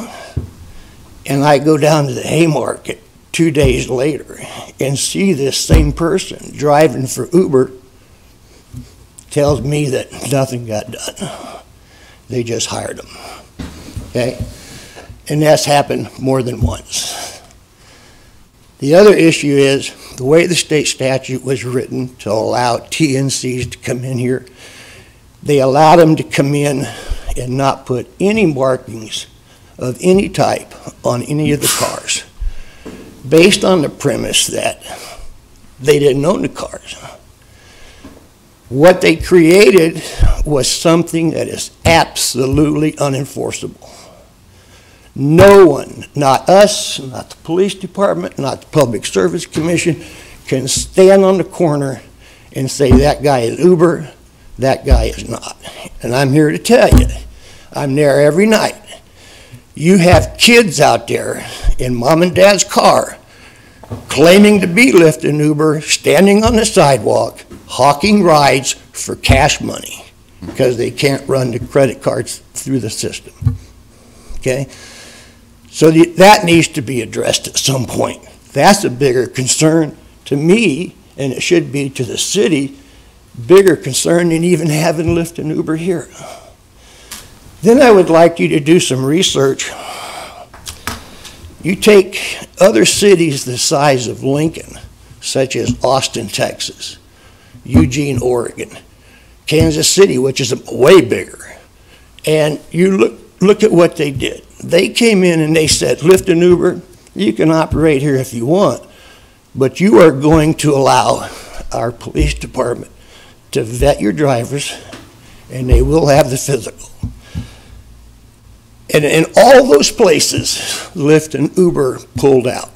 and I go down to the Haymarket 2 days later and see this same person driving for Uber, tells me that nothing got done. They just hired them. Okay? And that's happened more than once. The other issue is the way the state statute was written to allow TNCs to come in here, they allowed them to come in and not put any markings of any type on any of the cars, based on the premise that they didn't own the cars. What they created was something that is absolutely unenforceable. No one, not us, not the police department, not the Public Service Commission, can stand on the corner and say that guy is Uber, that guy is not. And I'm here to tell you, I'm there every night. You have kids out there in mom and dad's car claiming to be Lyft and Uber, standing on the sidewalk, hawking rides for cash money because they can't run the credit cards through the system. Okay? So that needs to be addressed at some point. That's a bigger concern to me, and it should be to the city, bigger concern than even having Lyft and Uber here. Then I would like you to do some research. You take other cities the size of Lincoln, such as Austin, Texas, Eugene, Oregon, Kansas City, which is way bigger, and you look at what they did. They came in and they said, Lyft and Uber, you can operate here if you want, but you are going to allow our police department to vet your drivers, and they will have the physical. And in all those places, Lyft and Uber pulled out.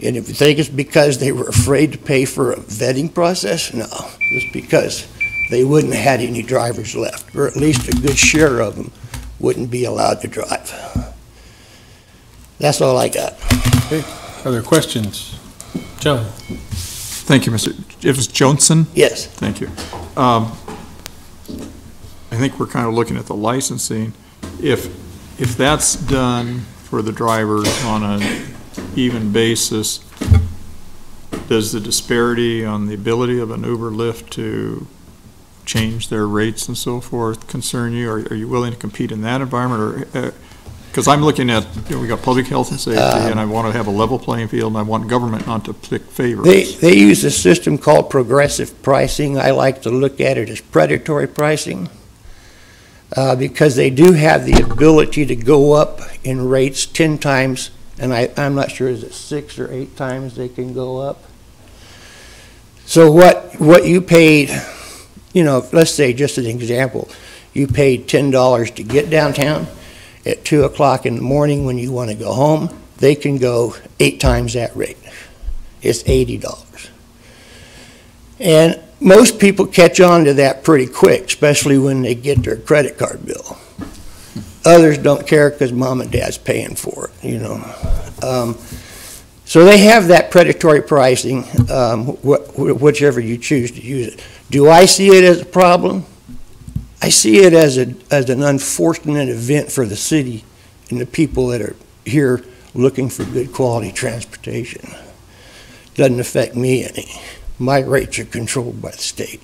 And if you think it's because they were afraid to pay for a vetting process, no. It's because they wouldn't have had any drivers left, or at least a good share of them wouldn't be allowed to drive. That's all I got. Okay. Other questions? John? Thank you, Mr. It was Johnson? Yes. Thank you. I think we're kind of looking at the licensing. If that's done for the drivers on an even basis, does the disparity on the ability of an Uber Lyft to change their rates and so forth concern you? Are you willing to compete in that environment? Or because I'm looking at, we got public health and safety, and I want to have a level playing field, and I want government not to pick favorites. They use a system called progressive pricing. I like to look at it as predatory pricing. Because they do have the ability to go up in rates 10 times, and I'm not sure, is it 6 or 8 times they can go up? So what you paid, let's say just an example, you paid $10 to get downtown. At 2 o'clock in the morning when you want to go home, they can go 8 times that rate. It's $80. And most people catch on to that pretty quick, especially when they get their credit card bill. Others don't care because mom and dad's paying for it, So they have that predatory pricing, whichever you choose to use it. Do I see it as a problem? I see it as an unfortunate event for the city and the people that are here looking for good quality transportation. Doesn't affect me any. My rates are controlled by the state.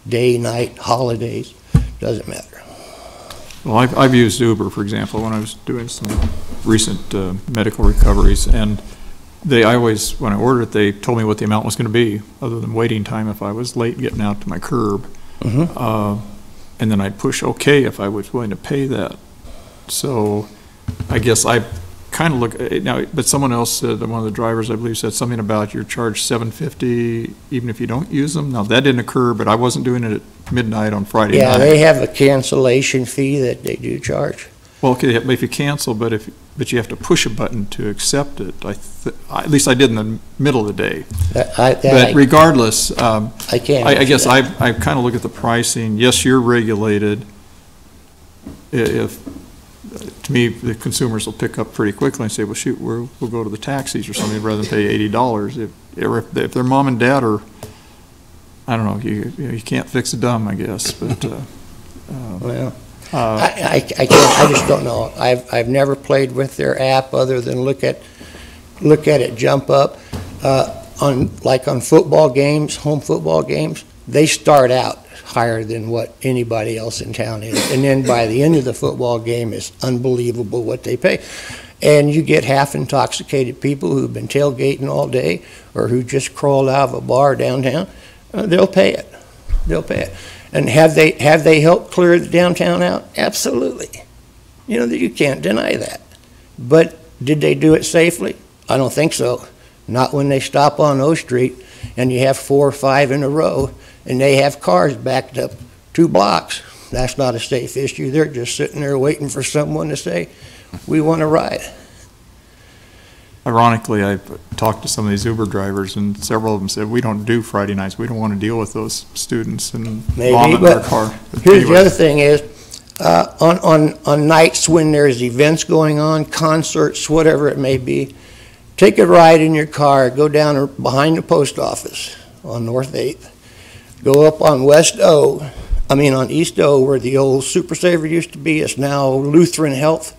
Day, night, holidays, doesn't matter. Well, I've used Uber, for example, when I was doing some recent medical recoveries, and when I ordered it, they told me what the amount was going to be, other than waiting time if I was late getting out to my curb. And then I'd push OK if I was willing to pay that. So I guess I kind of look now, but someone else said, one of the drivers I believe said something about you're charged $7.50 even if you don't use them. Now that didn't occur, but I wasn't doing it at midnight on Friday night. Yeah, they have a cancellation fee that they do charge. Well, okay, if you cancel, but you have to push a button to accept it. At least I did in the middle of the day. But regardless, I guess I kind of look at the pricing. Yes, you're regulated. To me, the consumers will pick up pretty quickly and say, well, shoot, we'll go to the taxis or something rather than pay $80. If their mom and dad are, I don't know, you can't fix a dumb, I guess. But well, I can't. I just don't know. I've never played with their app other than look at it jump up on football games, home football games. They start out higher than what anybody else in town is. And then by the end of the football game, it's unbelievable what they pay. And you get half intoxicated people who've been tailgating all day or who just crawled out of a bar downtown, they'll pay it. they'll pay it. And have they helped clear the downtown out? Absolutely. You know, you can't deny that. But did they do it safely? I don't think so. Not when they stop on O Street and you have 4 or 5 in a row and they have cars backed up 2 blocks. That's not a safe issue. They're just sitting there waiting for someone to say, we want to ride. Ironically, I've talked to some of these Uber drivers, and several of them said, we don't do Friday nights. We don't want to deal with those students and vomit in their car. Here's the other thing is, on nights when there's events going on, concerts, whatever it may be, take a ride in your car, go down behind the post office on North 8th, go up on on East O, where the old Super Saver used to be. It's now Lutheran Health.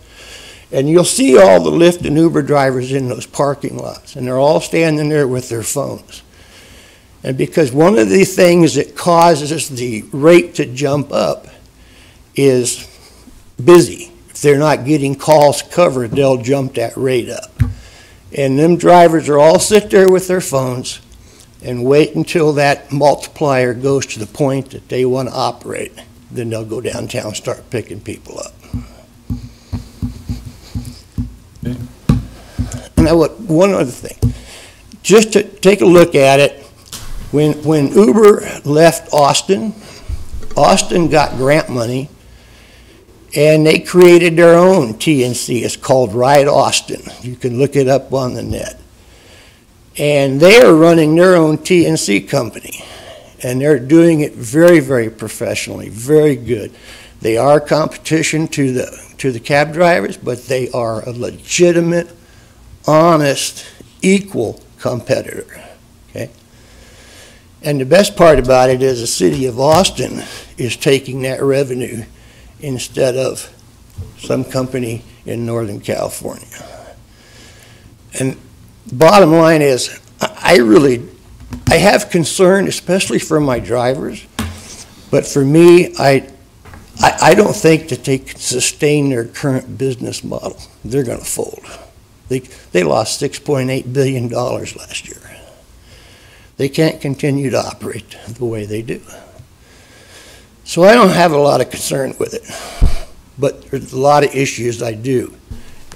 And you'll see all the Lyft and Uber drivers in those parking lots, and they're all standing there with their phones. And because one of the things that causes the rate to jump up is busy. If they're not getting calls covered, they'll jump that rate up. And them drivers are all sit there with their phones and wait until that multiplier goes to the point that they want to operate. Then they'll go downtown and start picking people up. Now, one other thing, just to take a look at it, when Uber left Austin, Austin got grant money, and they created their own TNC. It's called Ride Austin. You can look it up on the net. And they are running their own TNC company, and they're doing it very, very professionally, very good. They are competition to the cab drivers, but they are a legitimate, honest, equal competitor, okay? And the best part about it is the city of Austin is taking that revenue instead of some company in Northern California. And bottom line is, I have concern, especially for my drivers, but for me, I don't think that they can sustain their current business model. They're going to fold. They lost $6.8 billion last year. They can't continue to operate the way they do. So I don't have a lot of concern with it, but there's a lot of issues I do,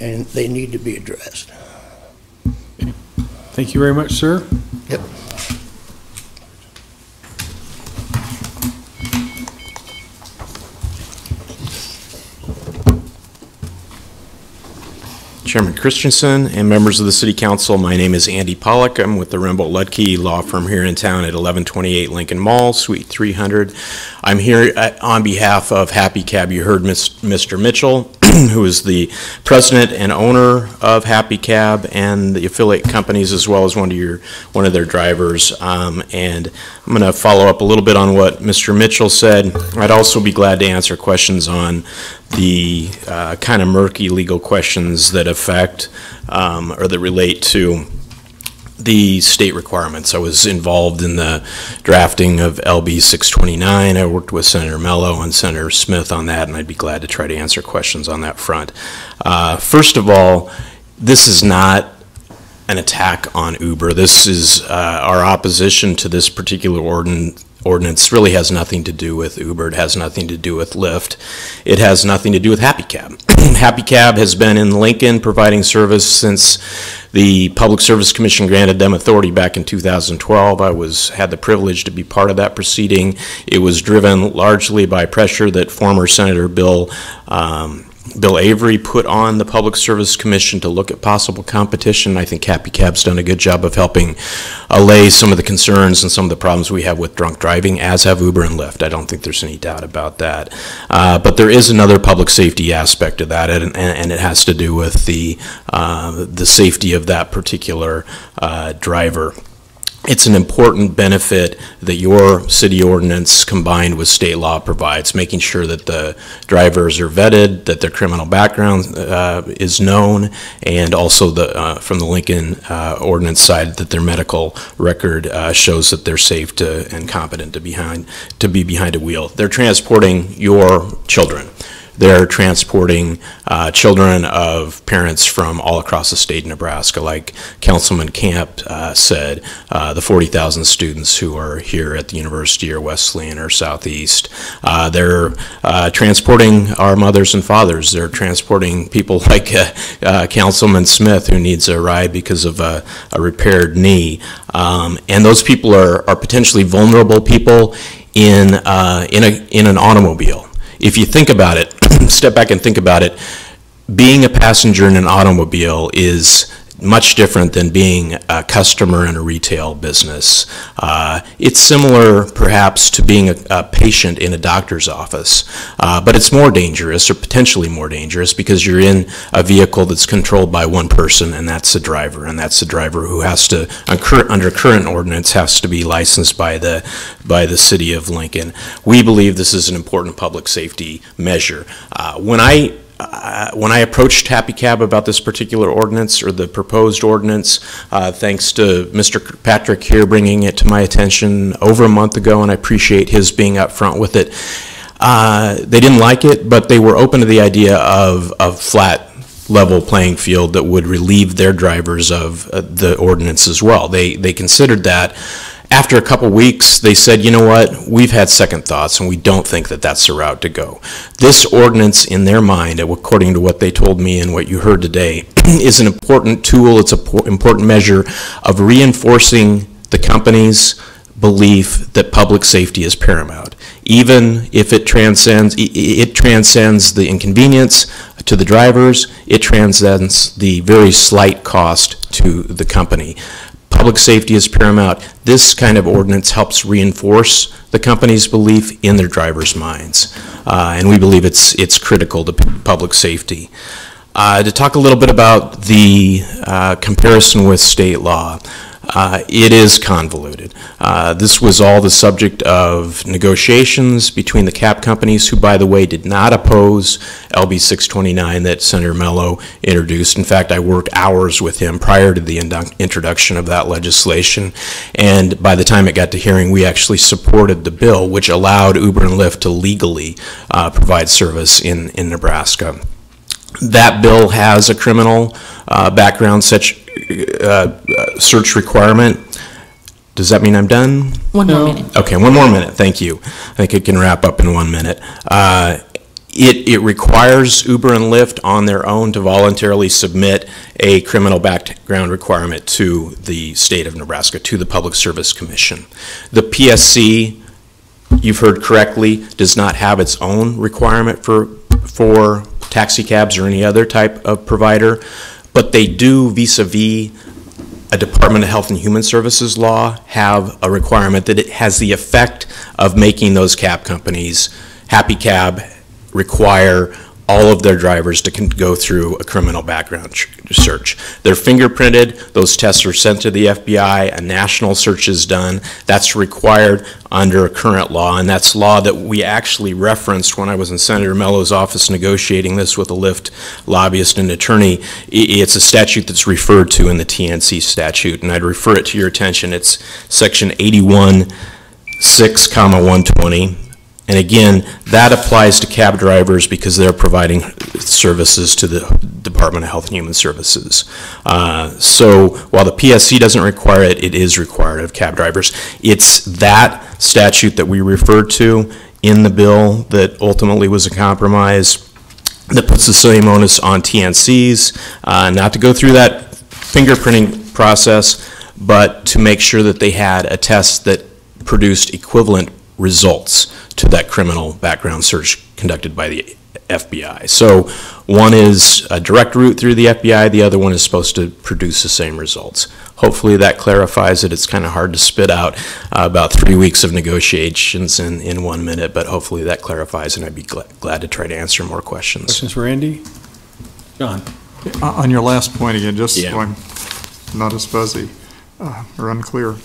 and they need to be addressed. Thank you very much, sir. Yep. Chairman Christensen and members of the City Council, my name is Andy Pollack. I'm with the Rembolt Ludke law firm here in town at 1128 Lincoln Mall, Suite 300. I'm here on behalf of Happy Cab. You heard Mr. Mitchell, who is the president and owner of Happy Cab and the affiliate companies, as well as one of their drivers. And I'm going to follow up a little bit on what Mr. Mitchell said. I'd also be glad to answer questions on the kind of murky legal questions that affect or that relate to the state requirements. I was involved in the drafting of LB 629. I worked with Senator Mello and Senator Smith on that, and I'd be glad to try to answer questions on that front. First of all, this is not an attack on Uber. This is our opposition to this particular ordinance really has nothing to do with Uber. It has nothing to do with Lyft. It has nothing to do with Happy Cab. Happy Cab has been in Lincoln providing service since the Public Service Commission granted them authority back in 2012. I had the privilege to be part of that proceeding. It was driven largely by pressure that former Senator Bill Avery put on the Public Service Commission to look at possible competition. I think Happy Cab's done a good job of helping allay some of the concerns and some of the problems we have with drunk driving, as have Uber and Lyft. I don't think there's any doubt about that. But there is another public safety aspect of that, and it has to do with the safety of that particular driver. It's an important benefit that your city ordinance combined with state law provides, making sure that the drivers are vetted, that their criminal background is known, and also from the Lincoln ordinance side that their medical record shows that they're safe and competent to be behind a wheel. They're transporting your children they're transporting children of parents from all across the state of Nebraska, like Councilman Camp said, the 40,000 students who are here at the university or Wesleyan or Southeast. They're transporting our mothers and fathers. They're transporting people like Councilman Smith, who needs a ride because of a repaired knee. And those people are potentially vulnerable people in an automobile. If you think about it, step back and think about it, being a passenger in an automobile is much different than being a customer in a retail business. It's similar perhaps to being a patient in a doctor's office, but it's more dangerous, or potentially more dangerous, because you're in a vehicle that's controlled by one person, and that's the driver, and that's the driver who has to, under current ordinance, has to be licensed by the city of Lincoln. We believe this is an important public safety measure. When I approached Happy Cab about this particular ordinance, or the proposed ordinance, thanks to Mr. Patrick here bringing it to my attention over a month ago, and I appreciate his being up front with it. They didn't like it, but they were open to the idea of a flat level playing field that would relieve their drivers of the ordinance as well. They considered that. After a couple weeks, they said, you know what, we've had second thoughts, and we don't think that that's the route to go. This ordinance, in their mind, according to what they told me and what you heard today, is an important tool. It's an important measure of reinforcing the company's belief that public safety is paramount. Even if it transcends the inconvenience to the drivers, it transcends the very slight cost to the company. Public safety is paramount. This kind of ordinance helps reinforce the company's belief in their drivers' minds, and we believe it's critical to public safety. To talk a little bit about the comparison with state law, it is convoluted. This was all the subject of negotiations between the cab companies, who, by the way, did not oppose LB 629 that Senator Mello introduced. In fact, I worked hours with him prior to the introduction of that legislation, and by the time it got to hearing, we actually supported the bill, which allowed Uber and Lyft to legally provide service in Nebraska. That bill has a criminal background search requirement. Does that mean I'm done? One more minute. Okay, one more minute. Thank you. I think it can wrap up in 1 minute. It requires Uber and Lyft on their own to voluntarily submit a criminal background requirement to the state of Nebraska, to the Public Service Commission. The PSC, you've heard correctly, does not have its own requirement for taxi cabs or any other type of provider, but they do, vis-a-vis a Department of Health and Human Services law, have a requirement that it has the effect of making those cab companies, Happy Cab, require all of their drivers to go through a criminal background search. They're fingerprinted, those tests are sent to the FBI, a national search is done. That's required under current law, and that's law that we actually referenced when I was in Senator Mello's office negotiating this with a Lyft lobbyist and attorney. It's a statute that's referred to in the TNC statute, and I'd refer it to your attention. It's section 81(6)(120). And again, that applies to cab drivers because they're providing services to the Department of Health and Human Services. So while the PSC doesn't require it, it is required of cab drivers. It's that statute that we referred to in the bill that ultimately was a compromise that puts the same onus on TNCs, not to go through that fingerprinting process, but to make sure that they had a test that produced equivalent results to that criminal background search conducted by the FBI. So one is a direct route through the FBI, the other one is supposed to produce the same results. Hopefully that clarifies it. It's kind of hard to spit out about 3 weeks of negotiations in 1 minute, but hopefully that clarifies, and I'd be glad to try to answer more questions. Questions for Andy? John? On your last point again, just so I'm not as fuzzy or unclear.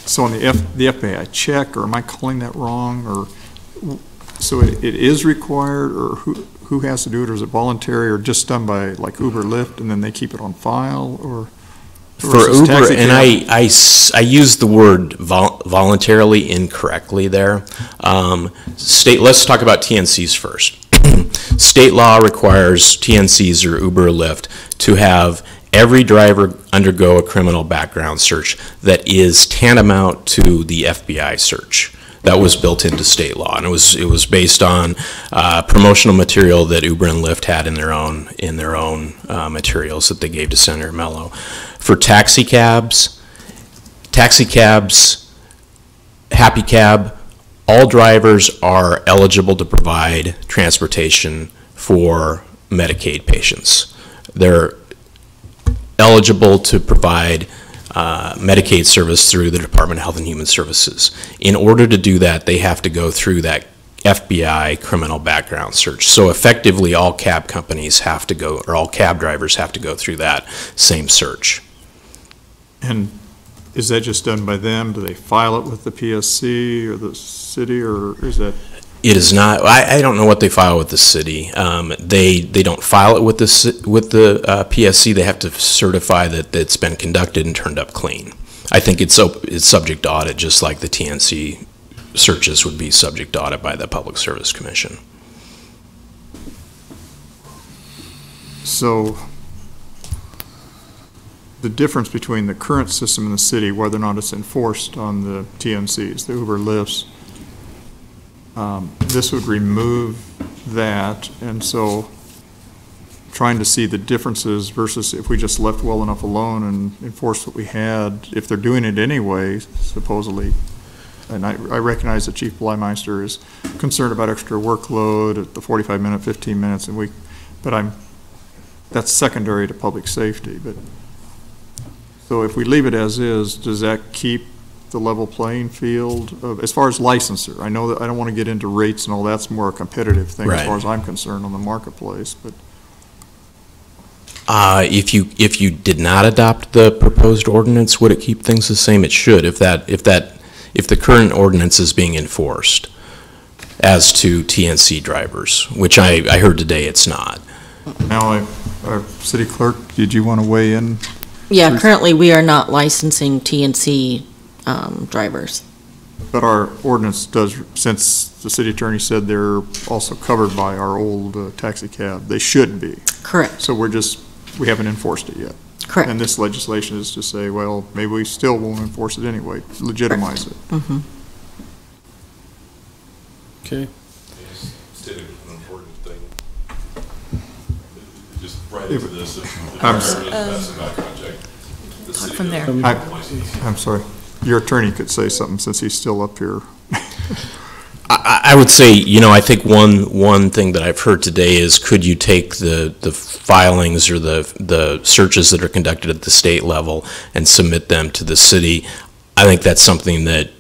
So on the FBI check, or am I calling that wrong? Or so it is required, or who has to do it, or is it voluntary, or just done by like Uber, Lyft, and then they keep it on file, or for Uber, and I used the word voluntarily incorrectly there. Let's talk about TNCs first. State law requires TNCs or Uber or Lyft to have every driver undergo a criminal background search that is tantamount to the FBI search. That was built into state law, and it was based on promotional material that Uber and Lyft had in their own materials that they gave to Senator Mello. For taxi cabs, Happy Cab, all drivers are eligible to provide transportation for Medicaid patients. They're eligible to provide Medicaid service through the Department of Health and Human Services. In order to do that, they have to go through that FBI criminal background search. So effectively, all cab companies have to go, or all cab drivers have to go through that same search. And is that just done by them? Do they file it with the PSC or the city, or is that? It is not. I don't know what they file with the city. They don't file it with the PSC. They have to certify that it's been conducted and turned up clean. I think it's subject to audit, just like the TNC searches would be subject to audit by the Public Service Commission. So the difference between the current system in the city, whether or not it's enforced on the TNCs, the Uber Lyfts, this would remove that, and so trying to see the differences versus if we just left well enough alone and enforced what we had, if they're doing it anyway, supposedly. And I recognize that Chief Blymeister is concerned about extra workload at the 45-minute, 15 minutes, but that's secondary to public safety. But so if we leave it as is, does that keep the level playing field as far as licensor? I know that I don't want to get into rates and all that's more a competitive thing as far as I'm concerned on the marketplace, but if you did not adopt the proposed ordinance, would it keep things the same? It should, if the current ordinance is being enforced as to TNC drivers, which I heard today it's not. Now, our city clerk, did you want to weigh in? Yeah, currently we are not licensing TNC drivers. But our ordinance does, since the city attorney said they're also covered by our old taxi cab, they should be. Correct. So we haven't enforced it yet. Correct. And this legislation is to say, well, maybe we still won't enforce it anyway, legitimize it. Mm-hmm. Okay. Stated an important thing. Just right into this. Talk from there. I'm sorry. Your attorney could say something since he's still up here. I would say, I think one thing that I've heard today is, could you take the filings or the searches that are conducted at the state level and submit them to the city? I think that's something that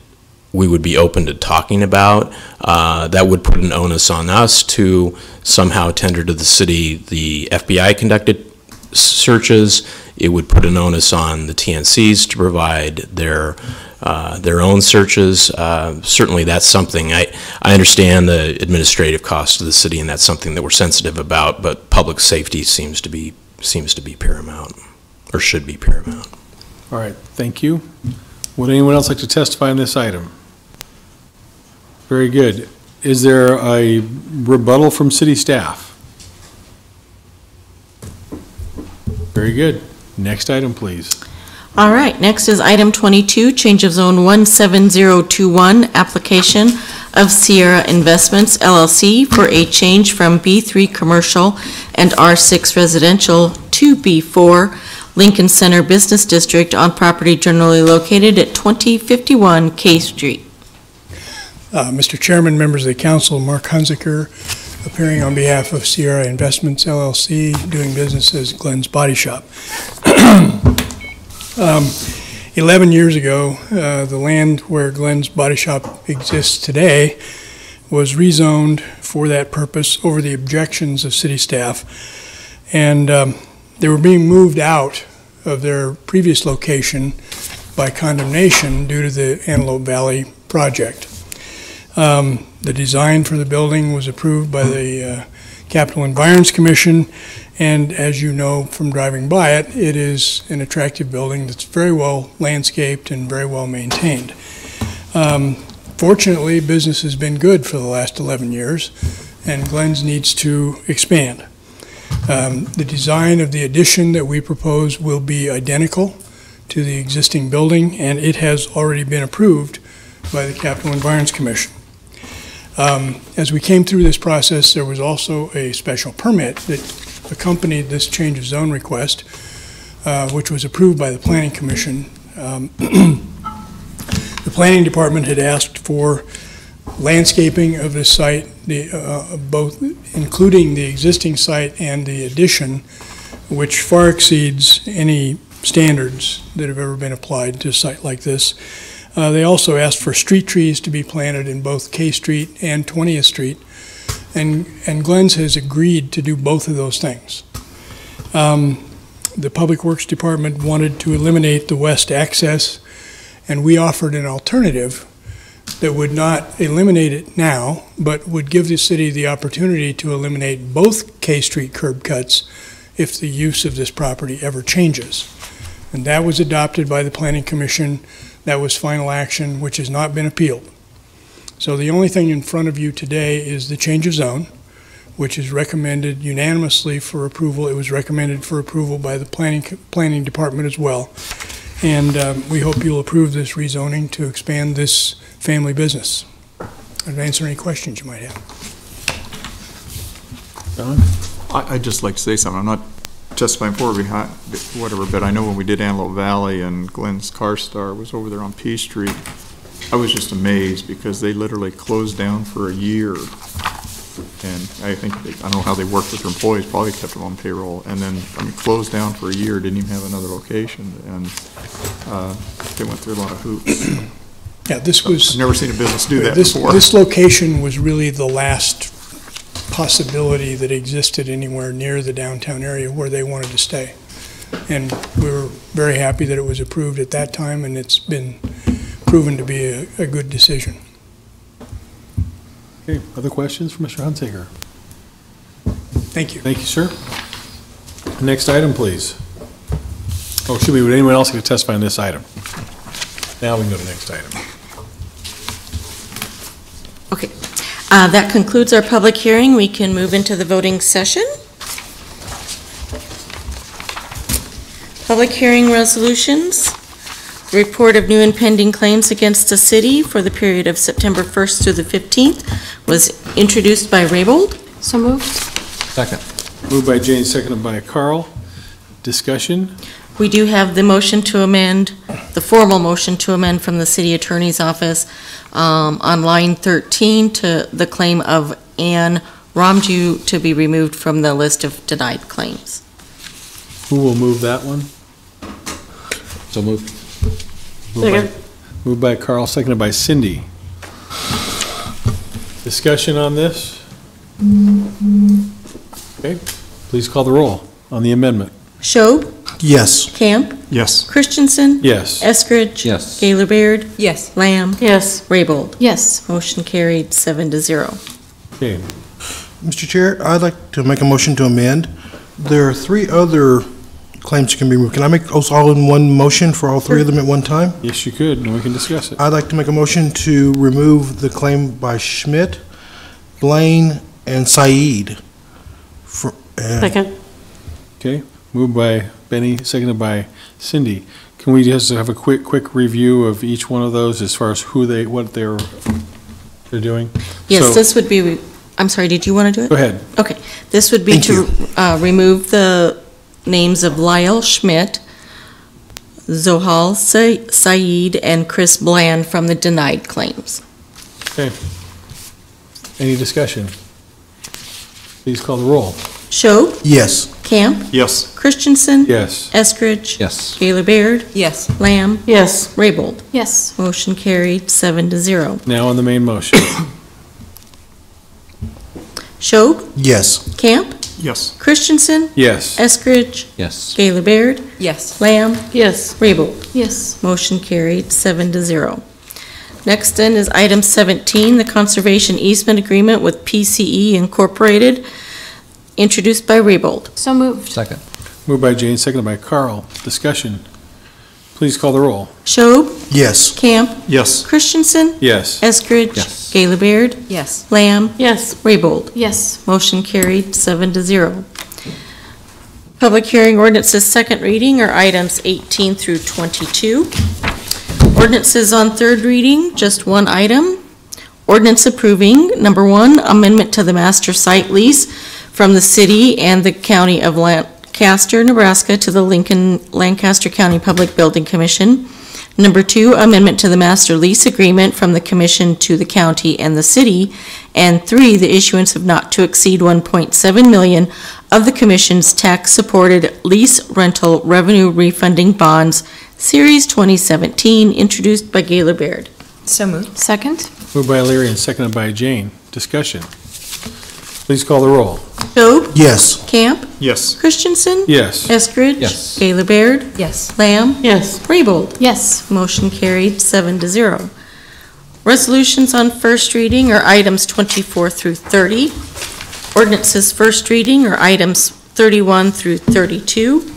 we would be open to talking about. That would put an onus on us to somehow tender to the city the FBI conducted searches. It would put an onus on the TNCs to provide their own searches. Certainly that's something, I understand the administrative cost of the city, and that's something that we're sensitive about, but public safety seems to be paramount, or should be paramount. All right, thank you. Would anyone else like to testify on this item? Very good. Is there a rebuttal from city staff? Very good. Next item, please. All right, next is item 22, change of zone 17021, application of Sierra Investments LLC for a change from B3 commercial and R6 residential to B4 Lincoln Center Business District on property generally located at 2051 K Street. Mr. Chairman, members of the council, Mark Hunziker, appearing on behalf of Sierra Investments LLC, doing business as Glenn's Body Shop. 11 years ago, the land where Glenn's Body Shop exists today was rezoned for that purpose over the objections of city staff. And they were being moved out of their previous location by condemnation due to the Antelope Valley project. The design for the building was approved by the Capital Environs Commission, and as you know from driving by it, it is an attractive building that's very well landscaped and very well maintained. Fortunately, business has been good for the last 11 years, and Glenn's needs to expand. The design of the addition that we propose will be identical to the existing building, and it has already been approved by the Capital Environs Commission. As we came through this process, there was also a special permit that accompanied this change of zone request, which was approved by the Planning Commission. The Planning Department had asked for landscaping of the site, both including the existing site and the addition, which far exceeds any standards that have ever been applied to a site like this. They also asked for street trees to be planted in both K Street and 20th Street, and Glenn's has agreed to do both of those things. The Public Works Department wanted to eliminate the west access, and we offered an alternative that would not eliminate it now, but would give the city the opportunity to eliminate both K Street curb cuts if the use of this property ever changes. And that was adopted by the Planning Commission. That was final action, which has not been appealed. So the only thing in front of you today is the change of zone, which is recommended unanimously for approval. It was recommended for approval by the Planning Department as well. And we hope you'll approve this rezoning to expand this family business. I'd answer any questions you might have. Don? I'd just like to say something. I'm not testifying for or behind whatever, but I know when we did Antelope Valley and Glenn's Car Star was over there on P Street, I was just amazed because they literally closed down for a year. And I think, I don't know how they worked with their employees, probably kept them on payroll. And then, I mean, closed down for a year, didn't even have another location. And they went through a lot of hoops. Yeah, this was... I've never seen a business do that before. This location was really the last possibility that existed anywhere near the downtown area where they wanted to stay. And we were very happy that it was approved at that time, and it's been proven to be a good decision. Okay, other questions for Mr. Hunsaker? Thank you. Thank you, sir. Next item, please. Oh, would anyone else like to testify on this item? Now we can go to the next item. Okay. That concludes our public hearing. We can move into the voting session. Public hearing resolutions. Report of new and pending claims against the city for the period of September 1st through the 15th was introduced by Raybold. So moved. Second. Moved by Jane, seconded by Carl. Discussion? We do have the motion to amend, the formal motion to amend from the city attorney's office on line 13 to the claim of Ann Ramju to be removed from the list of denied claims. Who will move that one? So moved. Moved by Carl, seconded by Cindy. Discussion on this? Okay, please call the roll on the amendment. Schob? Yes. Camp? Yes. Christensen? Yes. Eskridge? Yes. Gaylor Baird? Yes. Lamb? Yes. Raybold? Yes. Motion carried 7-0. Okay, Mr. Chair, I'd like to make a motion to amend. There are 3 other claims that can be removed. Can I make those all in one motion for all 3 of them at one time? yes, you could, and we can discuss it. I'd like to make a motion to remove the claim by Schmidt, Blaine, and Said. Second. Okay, moved by Benny, seconded by Cindy. Can we just have a quick review of each one of those as far as what they're doing? Yes, So- this would be, I'm sorry, did you want to do it? Go ahead. Okay, this would be Thank to remove the names of Lyle Schmidt, Zohal Saeed, and Chris Bland from the denied claims. Okay. Any discussion? Please call the roll. Schob? Yes. Camp? Yes. Christensen? Yes. Eskridge? Yes. Gaylor Baird? Yes. Lamb? Yes. Raybold? Yes. Motion carried 7-0. Now on the main motion. Schob? Yes. Camp? Yes. Christensen? Yes. Eskridge? Yes. Gaylor Baird? Yes. Lamb? Yes. Raybold? Yes. Motion carried 7-0. Next then is item 17, the conservation easement agreement with PCE Incorporated, introduced by Raybold. So moved. Second. Moved by Jane, seconded by Carl. Discussion. Please call the roll. Schob, Yes. Camp, Yes. Christensen, Yes. Eskridge. Yes. Gaylor Baird, Yes. Lamb, Yes. Raybold. Yes. Motion carried, 7-0. Public hearing ordinances second reading are items 18 through 22. Ordinances on third reading, just one item. Ordinance approving, number 1, amendment to the master site lease from the city and the county of Lancaster, Nebraska to the Lancaster County Public Building Commission. Number 2, amendment to the master lease agreement from the commission to the county and the city. And 3, the issuance of not to exceed $1.7 million of the commission's tax-supported lease rental revenue refunding bonds, Series 2017, introduced by Gaylor Baird. So moved. Second? Moved by Leary and seconded by Jane. Discussion. Please call the roll. Schob, Yes. Camp, Yes. Christensen, Yes. Eskridge. Yes. Gaylor Baird, Yes. Lamb, Yes. Raybold. Yes. Motion carried, 7-0. Resolutions on first reading are items 24 through 30. Ordinances first reading are items 31 through 32.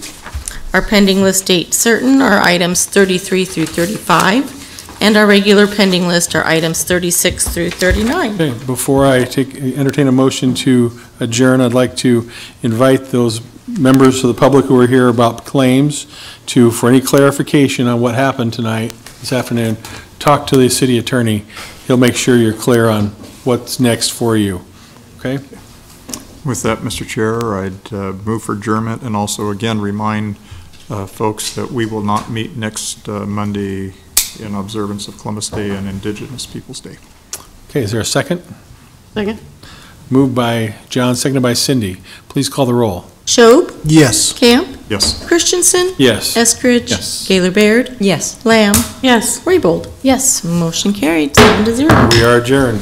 Our pending list date certain are items 33 through 35. And our regular pending list are items 36 through 39. Okay, before I entertain a motion to adjourn, I'd like to invite those members of the public who are here about claims to, for any clarification on what happened tonight, this afternoon, talk to the city attorney. He'll make sure you're clear on what's next for you. Okay? With that, Mr. Chair, I'd move for adjournment and also again remind folks that we will not meet next Monday in observance of Columbus Day and Indigenous Peoples' Day. Okay, is there a second? Second. Moved by John, seconded by Cindy. Please call the roll. Schob, Yes. Camp, Yes. Christensen, Yes. Eskridge. Yes. Gaylor Baird, Yes. Lamb, Yes. Raybold. Yes. Motion carried, 7-0. We are adjourned.